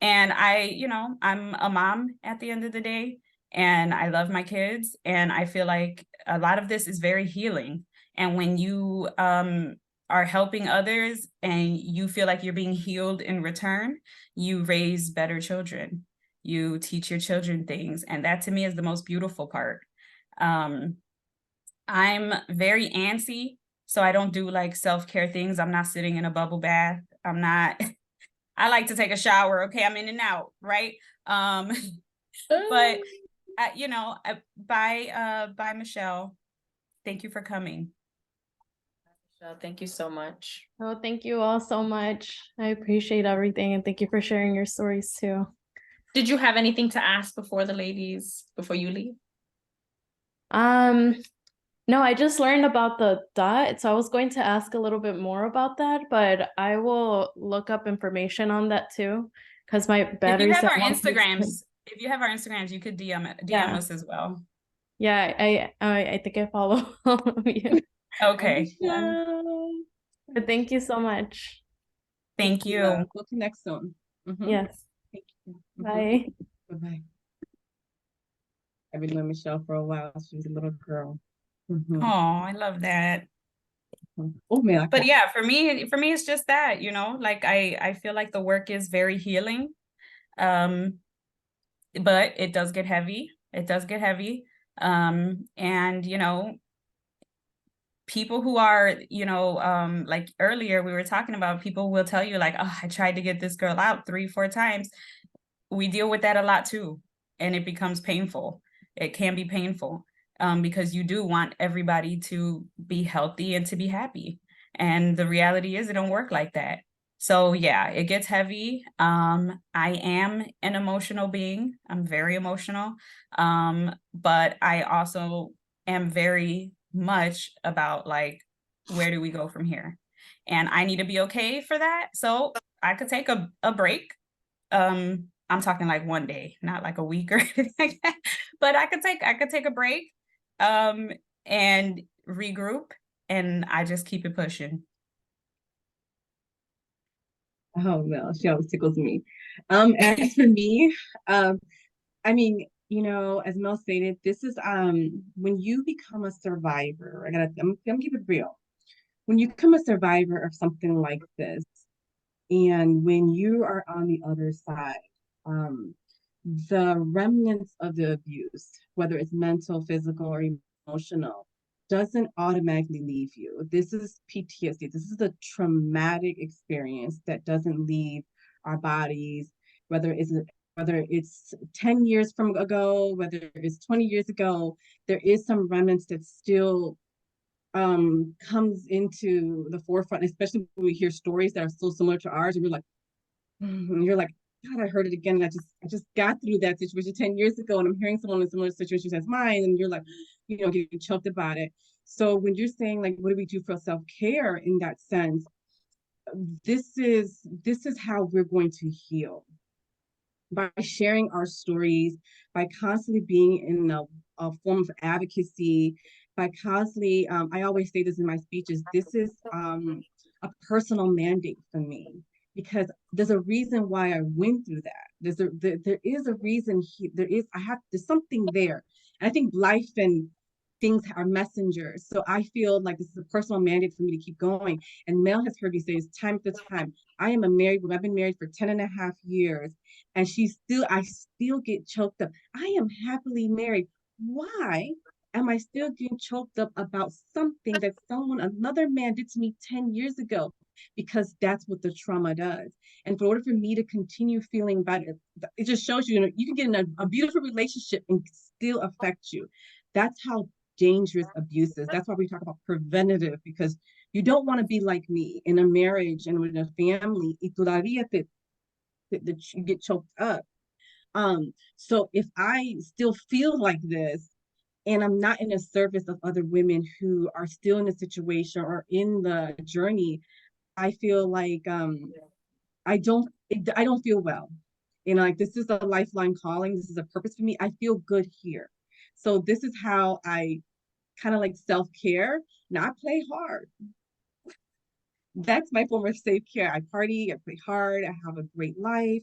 and I'm a mom at the end of the day, and I love my kids. And I feel like a lot of this is very healing. And when you are helping others and you feel like you're being healed in return, you raise better children. You teach your children things. And that to me is the most beautiful part. I'm very antsy, so I don't do like self-care things. I'm not sitting in a bubble bath. I like to take a shower. Okay, I'm in and out, right? But bye, Michelle. Thank you for coming. Michelle, thank you so much. Oh, thank you all so much. I appreciate everything, and thank you for sharing your stories too. Did you have anything to ask before the ladies, before you leave? No, I just learned about the dot, so I was going to ask a little bit more about that, but I will look up information on that too, because my If you battery's have at our 1%. Instagrams, you could DM us as well. Yeah, I think I follow all of you. Okay. But thank you so much. Thank you. We'll connect soon. Yes. Thank you. Bye. Bye-bye. I've been with Michelle for a while. She was a little girl. Oh, I love that. Oh man. But yeah, for me, it's just that, like I feel like the work is very healing. But it does get heavy. It does get heavy. And people who are, like earlier we were talking about, people will tell you like, oh, I tried to get this girl out 3-4 times. We deal with that a lot too. And it becomes painful. It can be painful, because you do want everybody to be healthy and to be happy. And the reality is it don't work like that. So yeah, it gets heavy. I am an emotional being. I'm very emotional. But I also am very much about like, where do we go from here? And I need to be okay for that. So I could take a break. I'm talking like one day, not like a week or anything like that. But I could take a break, and regroup, and I just keep it pushing. Oh no, she always tickles me. As for me, I mean, as Mel stated, this is when you become a survivor. I'm gonna keep it real. When you become a survivor of something like this, and when you are on the other side, um, the remnants of the abuse, whether it's mental, physical, or emotional, doesn't automatically leave you. This is PTSD. This is a traumatic experience that doesn't leave our bodies, whether it's 10 years from ago, whether it's 20 years ago, there is some remnants that still comes into the forefront, especially when we hear stories that are so similar to ours, and you're like, God, I heard it again. And I just got through that situation 10 years ago, and I'm hearing someone in similar situations as mine, and you're like, getting choked about it. So when you're saying like, what do we do for self-care in that sense? This is how we're going to heal, by sharing our stories, by constantly being in a form of advocacy, by constantly, I always say this in my speeches, this is a personal mandate for me, because there's a reason why I went through that. There is a reason. There's something there. And I think life and things are messengers. So I feel like this is a personal mandate for me to keep going. And Mel has heard me say this time after time. I am a married woman. I've been married for 10 and a half years. And I still get choked up. I am happily married. Why am I still getting choked up about something that another man did to me 10 years ago? Because that's what the trauma does. And for order for me to continue feeling better, it just shows you can get in a beautiful relationship and still affect you. That's how dangerous abuse is. That's why we talk about preventative, because you don't want to be like me in a marriage and with a family, y todavía that you get choked up. So if I still feel like this, and I'm not in the service of other women who are still in the situation or in the journey, I feel like I don't feel well. Like, this is a lifeline calling. This is a purpose for me. I feel good here. So this is how I kind of like self-care. Now I play hard. That's my form of safe care. I party, I play hard, I have a great life.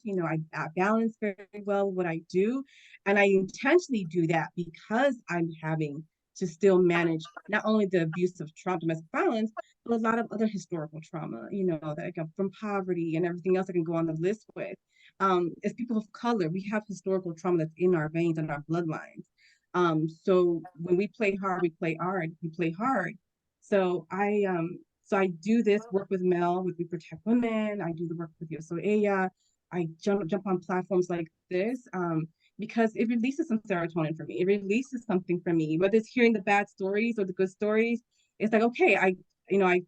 I balance very well what I do. And I intentionally do that because I'm having to still manage not only the abuse of trauma, domestic violence, but a lot of other historical trauma, that I come from, poverty and everything else I can go on the list with. As people of color, we have historical trauma that's in our veins and our bloodlines. So when we play hard, we play hard, we play hard. So I do this work with Mel with We Protect Women. I do the work with Yo Soy Ella. I jump on platforms like this because it releases some serotonin for me. It releases something for me, whether it's hearing the bad stories or the good stories. It's like, okay, I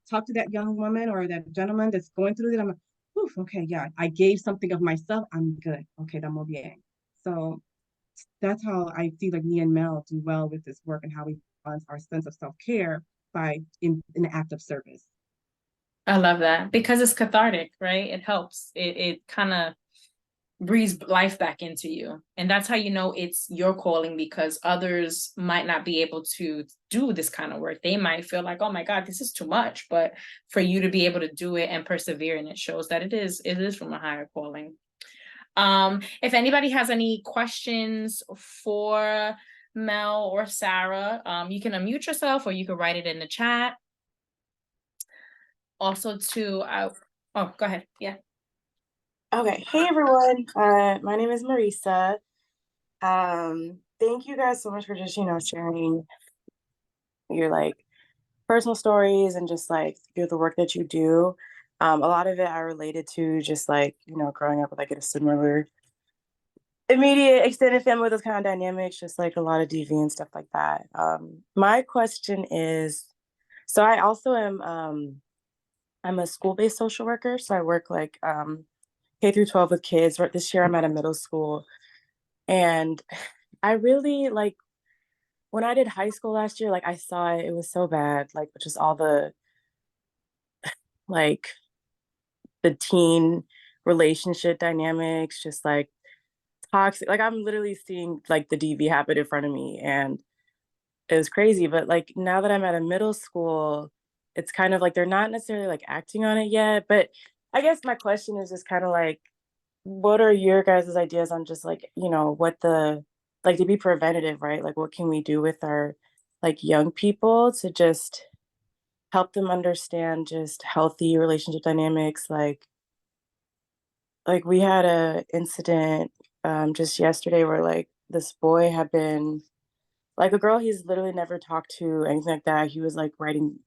talked to that young woman or that gentleman that's going through it. I'm like, oof, okay, yeah, I gave something of myself. I'm good. Okay, estamos bien. So that's how I see like me and Mel do well with this work and how we balance our sense of self-care by in an act of service. I love that because it's cathartic, right? It helps. It kind of breathes life back into you. And that's how you know it's your calling, because others might not be able to do this kind of work. They might feel like, oh my God, this is too much. But for you to be able to do it and persevere, and it shows that it is from a higher calling. If anybody has any questions for Mel or Sarah, you can unmute yourself or you can write it in the chat. Also oh, go ahead. Yeah. Okay. Hey, everyone. My name is Marisa. Thank you guys so much for just, sharing your like personal stories and just like the work that you do. A lot of it I related to just like, growing up with like a similar immediate extended family with those kind of dynamics, just like a lot of DV and stuff like that. My question is, so I also am, I'm a school-based social worker. So I work like K through 12 with kids. Right, this year I'm at a middle school. And I really like when I did high school last year, like I saw it was so bad, like just all the like the teen relationship dynamics, just like toxic. Like I'm literally seeing like the DV happen in front of me, and it was crazy. But like now that I'm at a middle school, it's kind of like they're not necessarily like acting on it yet. But I guess my question is just kind of like, what are your guys' ideas on just like, what the like to be preventative, right? Like what can we do with our like young people to just help them understand just healthy relationship dynamics? Like we had a incident just yesterday where like this boy had been like a girl he's literally never talked to, anything like that. He was like writing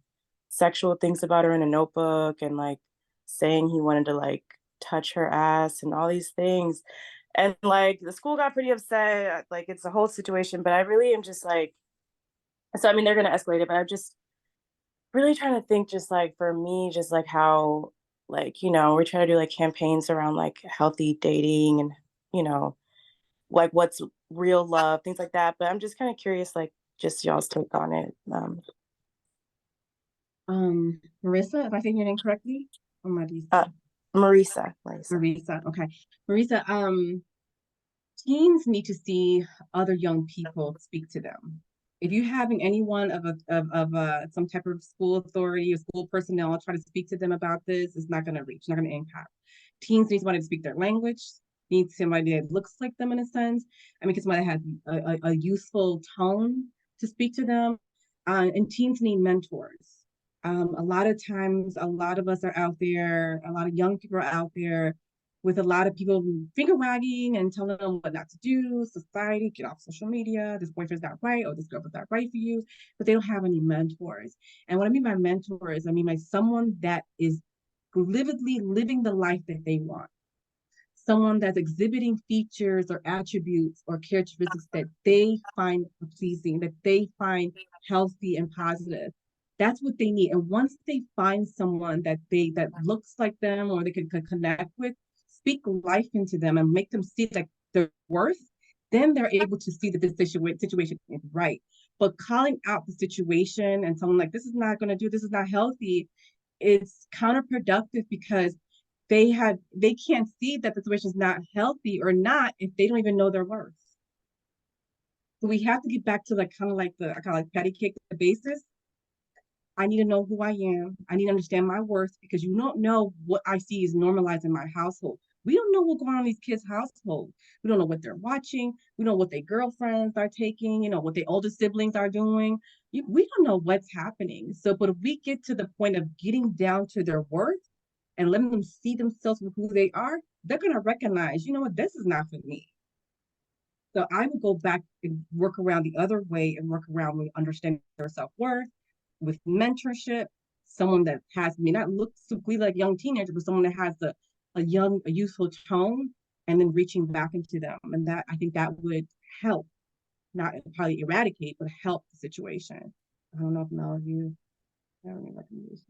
sexual things about her in a notebook and like saying he wanted to like touch her ass and all these things. And like the school got pretty upset. Like it's a whole situation, but I really am just like, so I mean, they're going to escalate it, but I'm just really trying to think just like for me, just like how, like, we're trying to do like campaigns around like healthy dating and, like what's real love, things like that. But I'm just kind of curious, like just y'all's take on it. Marissa, if I say your name correctly, or Uh, Marisa? Marisa. Marisa, okay. Marisa, teens need to see other young people speak to them. If you're having anyone of some type of school authority or school personnel try to speak to them about this, it's not going to reach, not going to impact. Teens need somebody to speak their language, need somebody that looks like them in a sense. I mean, somebody that has a useful tone to speak to them. And teens need mentors. A lot of times, a lot of us are out there, a lot of young people are out there with a lot of people finger wagging and telling them what not to do, society, get off social media, this boyfriend's not right, or this girlfriend's not right for you, but they don't have any mentors. And what I mean by mentors, I mean by someone that is vividly living the life that they want. Someone that's exhibiting features or attributes or characteristics that they find pleasing, that they find healthy and positive. That's what they need. And once they find someone that looks like them or they can connect with, speak life into them and make them see like their worth, then they're able to see that this situation is right. But calling out the situation and telling like this is not going to do, this is not healthy, it's counterproductive because they can't see that the situation is not healthy or not if they don't even know their worth. So we have to get back to like kind of like patty cake the basis. I need to know who I am. I need to understand my worth because you don't know what I see is normalized in my household. We don't know what's going on in these kids' household. We don't know what they're watching. We don't know what their girlfriends are taking, what their older siblings are doing. We don't know what's happening. So, but if we get to the point of getting down to their worth and letting them see themselves for who they are, they're going to recognize, what, this is not for me. So I would go back and work around the other way and work around with understanding their self-worth, with mentorship, someone that may not look simply like young teenager, but someone that has a youthful tone, and then reaching back into them. And that, I think that would help, not probably eradicate, but help the situation. I don't know if Mel, you have any recommendations.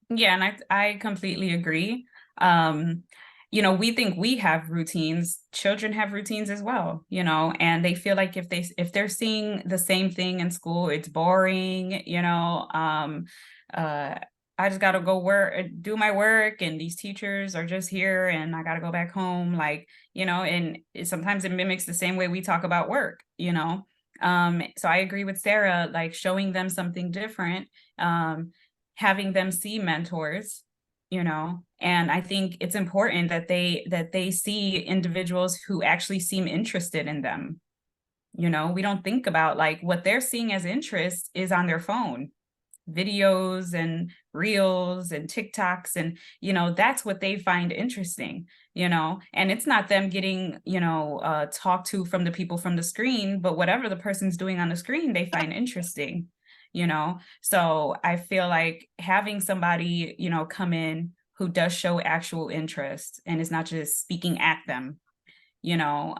Yeah, and I completely agree. you know, we think we have routines, children have routines as well, you know, and they feel like if they're seeing the same thing in school, it's boring, you know. I just got to go work, do my work, and these teachers are just here and I got to go back home, like, you know, and sometimes it mimics the same way we talk about work, you know. So I agree with Sarah, like showing them something different, having them see mentors, you know. And I think it's important that they see individuals who actually seem interested in them. You know, we don't think about like what they're seeing as interest is on their phone, videos and reels and TikToks, and you know, that's what they find interesting, you know. And it's not them getting, you know, talked to from the people from the screen, but whatever the person's doing on the screen they find interesting, you know. So I feel like having somebody, you know, come in who does show actual interest and is not just speaking at them, you know,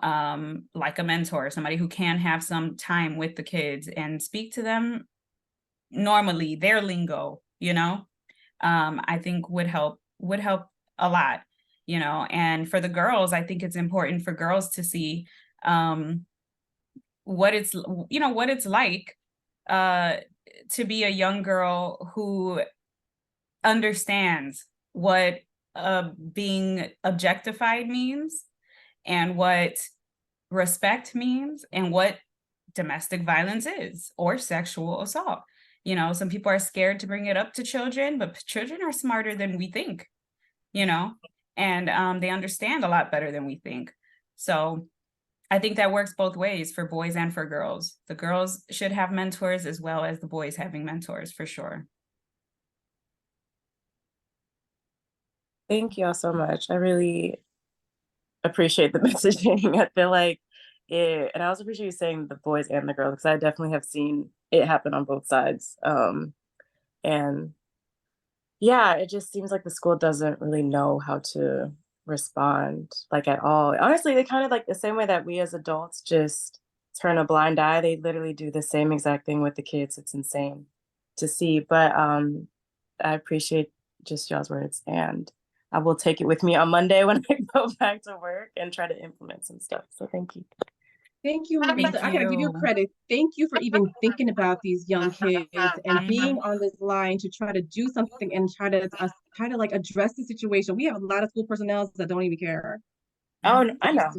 like a mentor, somebody who can have some time with the kids and speak to them normally, their lingo, you know, I think would help a lot, you know. And for the girls, I think it's important for girls to see what it's, you know, what it's like to be a young girl who understands what being objectified means, and what respect means, and what domestic violence is, or sexual assault. You know, some people are scared to bring it up to children, but children are smarter than we think, you know, and they understand a lot better than we think. So I think that works both ways for boys and for girls. The girls should have mentors as well as the boys having mentors, for sure. Thank you all so much. I really appreciate the messaging. I feel like it, and I also appreciate you saying the boys and the girls, because I definitely have seen it happen on both sides. And yeah, it just seems like the school doesn't really know how to respond, like, at all. Honestly, they kind of like the same way that we as adults just turn a blind eye. They literally do the same exact thing with the kids. It's insane to see. But I appreciate just y'all's words, and I will take it with me on Monday when I go back to work and try to implement some stuff. So thank you. Thank you, Thank Melissa. I gotta give you you. credit. Thank you for even thinking about these young kids and being Mhm. on this line to try to do something and try to like address the situation. We have a lot of school personnel that don't even care. Oh, I know.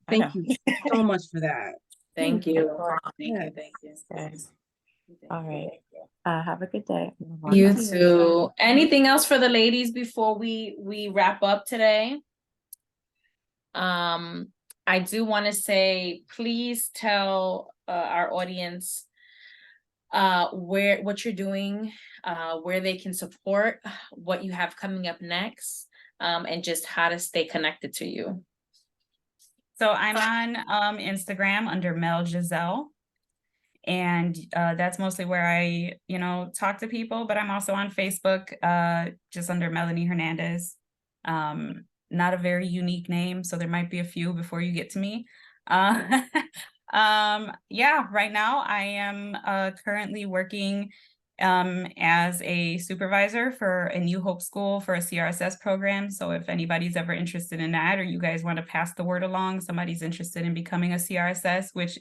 I Thank know. you so much for that. Thank you. Yes. Thank you. Yes. All right. Have a good day. You too. Anything else for the ladies before we wrap up today? I do want to say, please tell our audience what you're doing, where they can support, what you have coming up next, and just how to stay connected to you. So I'm on Instagram under Mel Giselle. And that's mostly where I, you know, talk to people, but I'm also on Facebook, just under Melanie Hernandez. Not a very unique name, so there might be a few before you get to me. Yeah, right now I am currently working as a supervisor for a New Hope school for a CRSS program. So if anybody's ever interested in that, or you guys want to pass the word along, somebody's interested in becoming a CRSS, which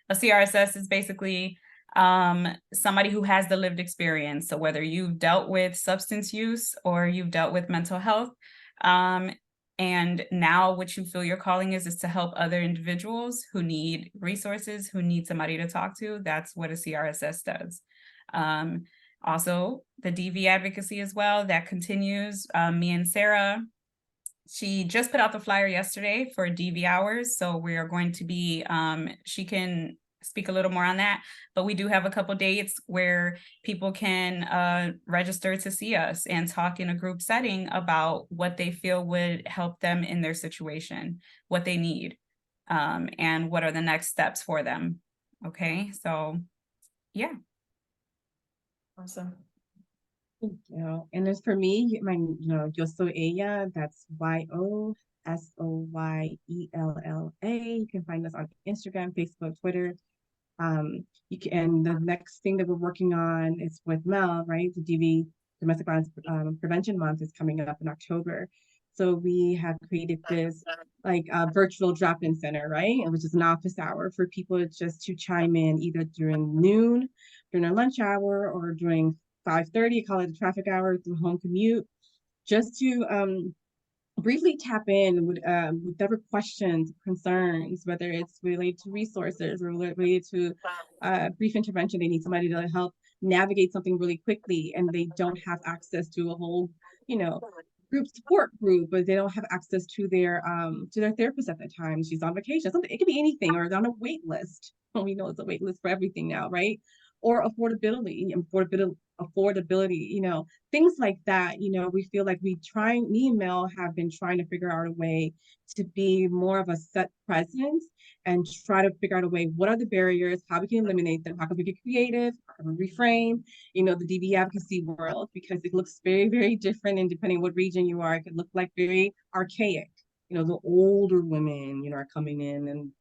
a CRSS is basically somebody who has the lived experience. So whether you've dealt with substance use or you've dealt with mental health, and now what you feel your calling is to help other individuals who need resources, who need somebody to talk to. That's what a CRSS does. Also, the DV advocacy as well, that continues. Me and Sarah, she just put out the flyer yesterday for DV hours. So we are going to be, she can speak a little more on that, but we do have a couple dates where people can register to see us and talk in a group setting about what they feel would help them in their situation, what they need, and what are the next steps for them. Okay, so yeah. Awesome. Thank you. And as for me, Yo Soy Ella, that's YOSOYELLA. You can find us on Instagram, Facebook, Twitter. You can, and the next thing that we're working on is with Mel, right? The DV Domestic Violence Prevention Month is coming up in October. So we have created this like virtual drop-in center, right? Which is an office hour for people just to chime in either during noon, during their lunch hour, or during 5:30, call it a traffic hour through home commute, just to briefly tap in with whatever questions, concerns, whether it's related to resources or related to brief intervention. They need somebody to help navigate something really quickly, and they don't have access to a whole, you know, group support group, but they don't have access to their therapist at the time. She's on vacation. Something, it could be anything, or on a wait list. Well, we know it's a wait list for everything now, right? Or affordability, things like that. We feel like me and Mel have been trying to figure out a way to be more of a set presence and try to figure out a way, what are the barriers, how we can eliminate them, how can we get creative, how can we reframe, the DV advocacy world, because it looks very, very different, and depending on what region you are, it could look like very archaic. The older women, are coming in, and,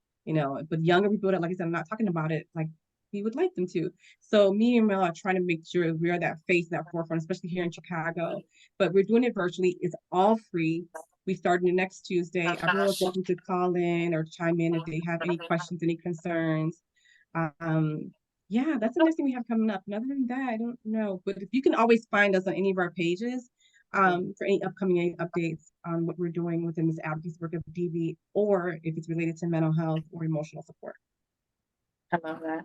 but younger people that, like I said, I'm not talking about it like we would like them to. So me and Mel are trying to make sure we are that face, that forefront, especially here in Chicago. But we're doing it virtually. It's all free. We start next Tuesday. Everyone's welcome to call in or chime in if they have any questions, any concerns. Yeah, that's the next thing we have coming up. And other than that, I don't know. But if you can always find us on any of our pages for any upcoming updates on what we're doing within this advocacy work of DV, or if it's related to mental health or emotional support. I love that.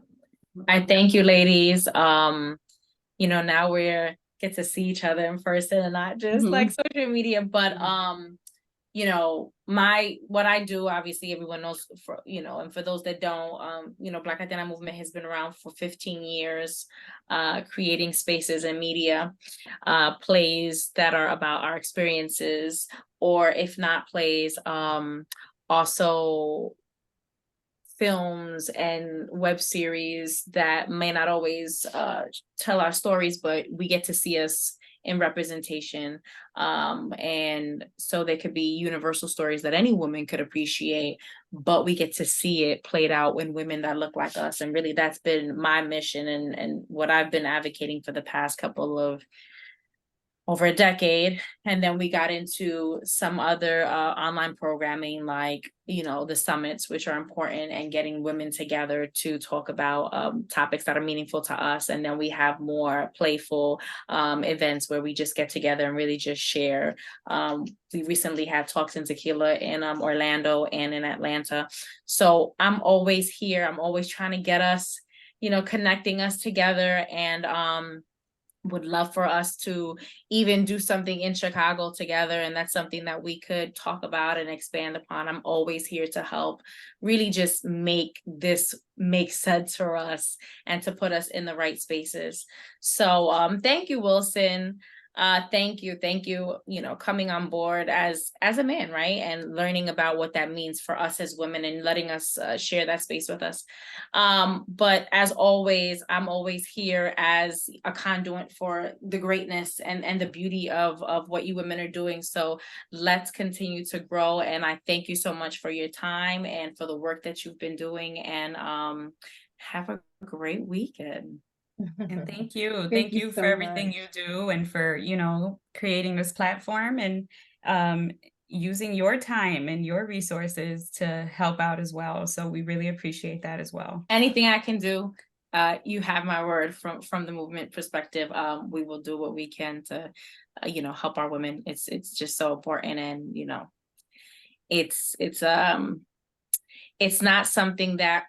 I thank you, ladies. Now we're get to see each other in person and not just like social media, but what I do, obviously everyone knows, and for those that don't, Black Latina movement has been around for 15 years, creating spaces and media, plays that are about our experiences, or if not plays, also films and web series that may not always tell our stories, but we get to see us in representation. And so they could be universal stories that any woman could appreciate, but we get to see it played out in women that look like us. And really that's been my mission and what I've been advocating for the past couple of over a decade. And then we got into some other online programming, like, the summits, which are important, and getting women together to talk about topics that are meaningful to us. And then we have more playful events where we just get together and really just share. We recently had Talks in Tequila in Orlando and in Atlanta. So I'm always here. I'm always trying to get us, connecting us together, and would love for us to even do something in Chicago together. And that's something that we could talk about and expand upon. I'm always here to help really just make this make sense for us and to put us in the right spaces. So thank you, Wilson. Thank you, coming on board as a man, right? And learning about what that means for us as women and letting us share that space with us. But as always, I'm always here as a conduit for the greatness and the beauty of what you women are doing. So let's continue to grow. And I thank you so much for your time and for the work that you've been doing, and have a great weekend. And thank you. Thank you for everything you do, and for, creating this platform, and using your time and your resources to help out as well. So we really appreciate that as well. Anything I can do, you have my word from the movement perspective. We will do what we can to, help our women. It's just so important. And, it's not something that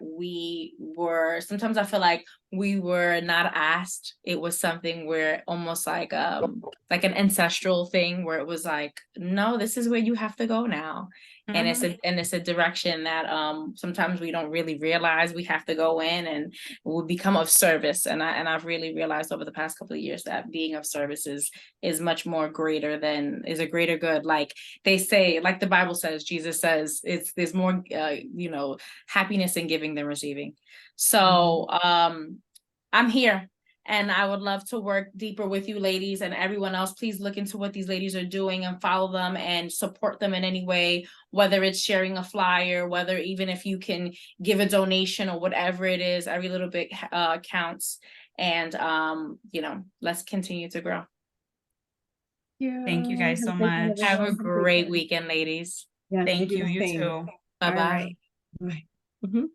sometimes I feel like we were not asked. It was something where almost like an ancestral thing, where it was like, no, this is where you have to go now. Mm-hmm. And it's a direction that sometimes we don't really realize we have to go in, and we become of service. And I've really realized over the past couple of years that being of service is much more greater is a greater good. Like they say, like the Bible says, Jesus says, there's more happiness in giving than receiving. So I'm here, and I would love to work deeper with you ladies, and everyone else. Please look into what these ladies are doing and follow them and support them in any way, whether it's sharing a flyer, whether even if you can give a donation or whatever it is, every little bit counts. And let's continue to grow. you. Thank you guys so Have a great much. day, Have a everyone. Have great day. weekend, ladies. Yes, Thank do you, the you same. too. All Bye-bye. right. Bye. Mhm.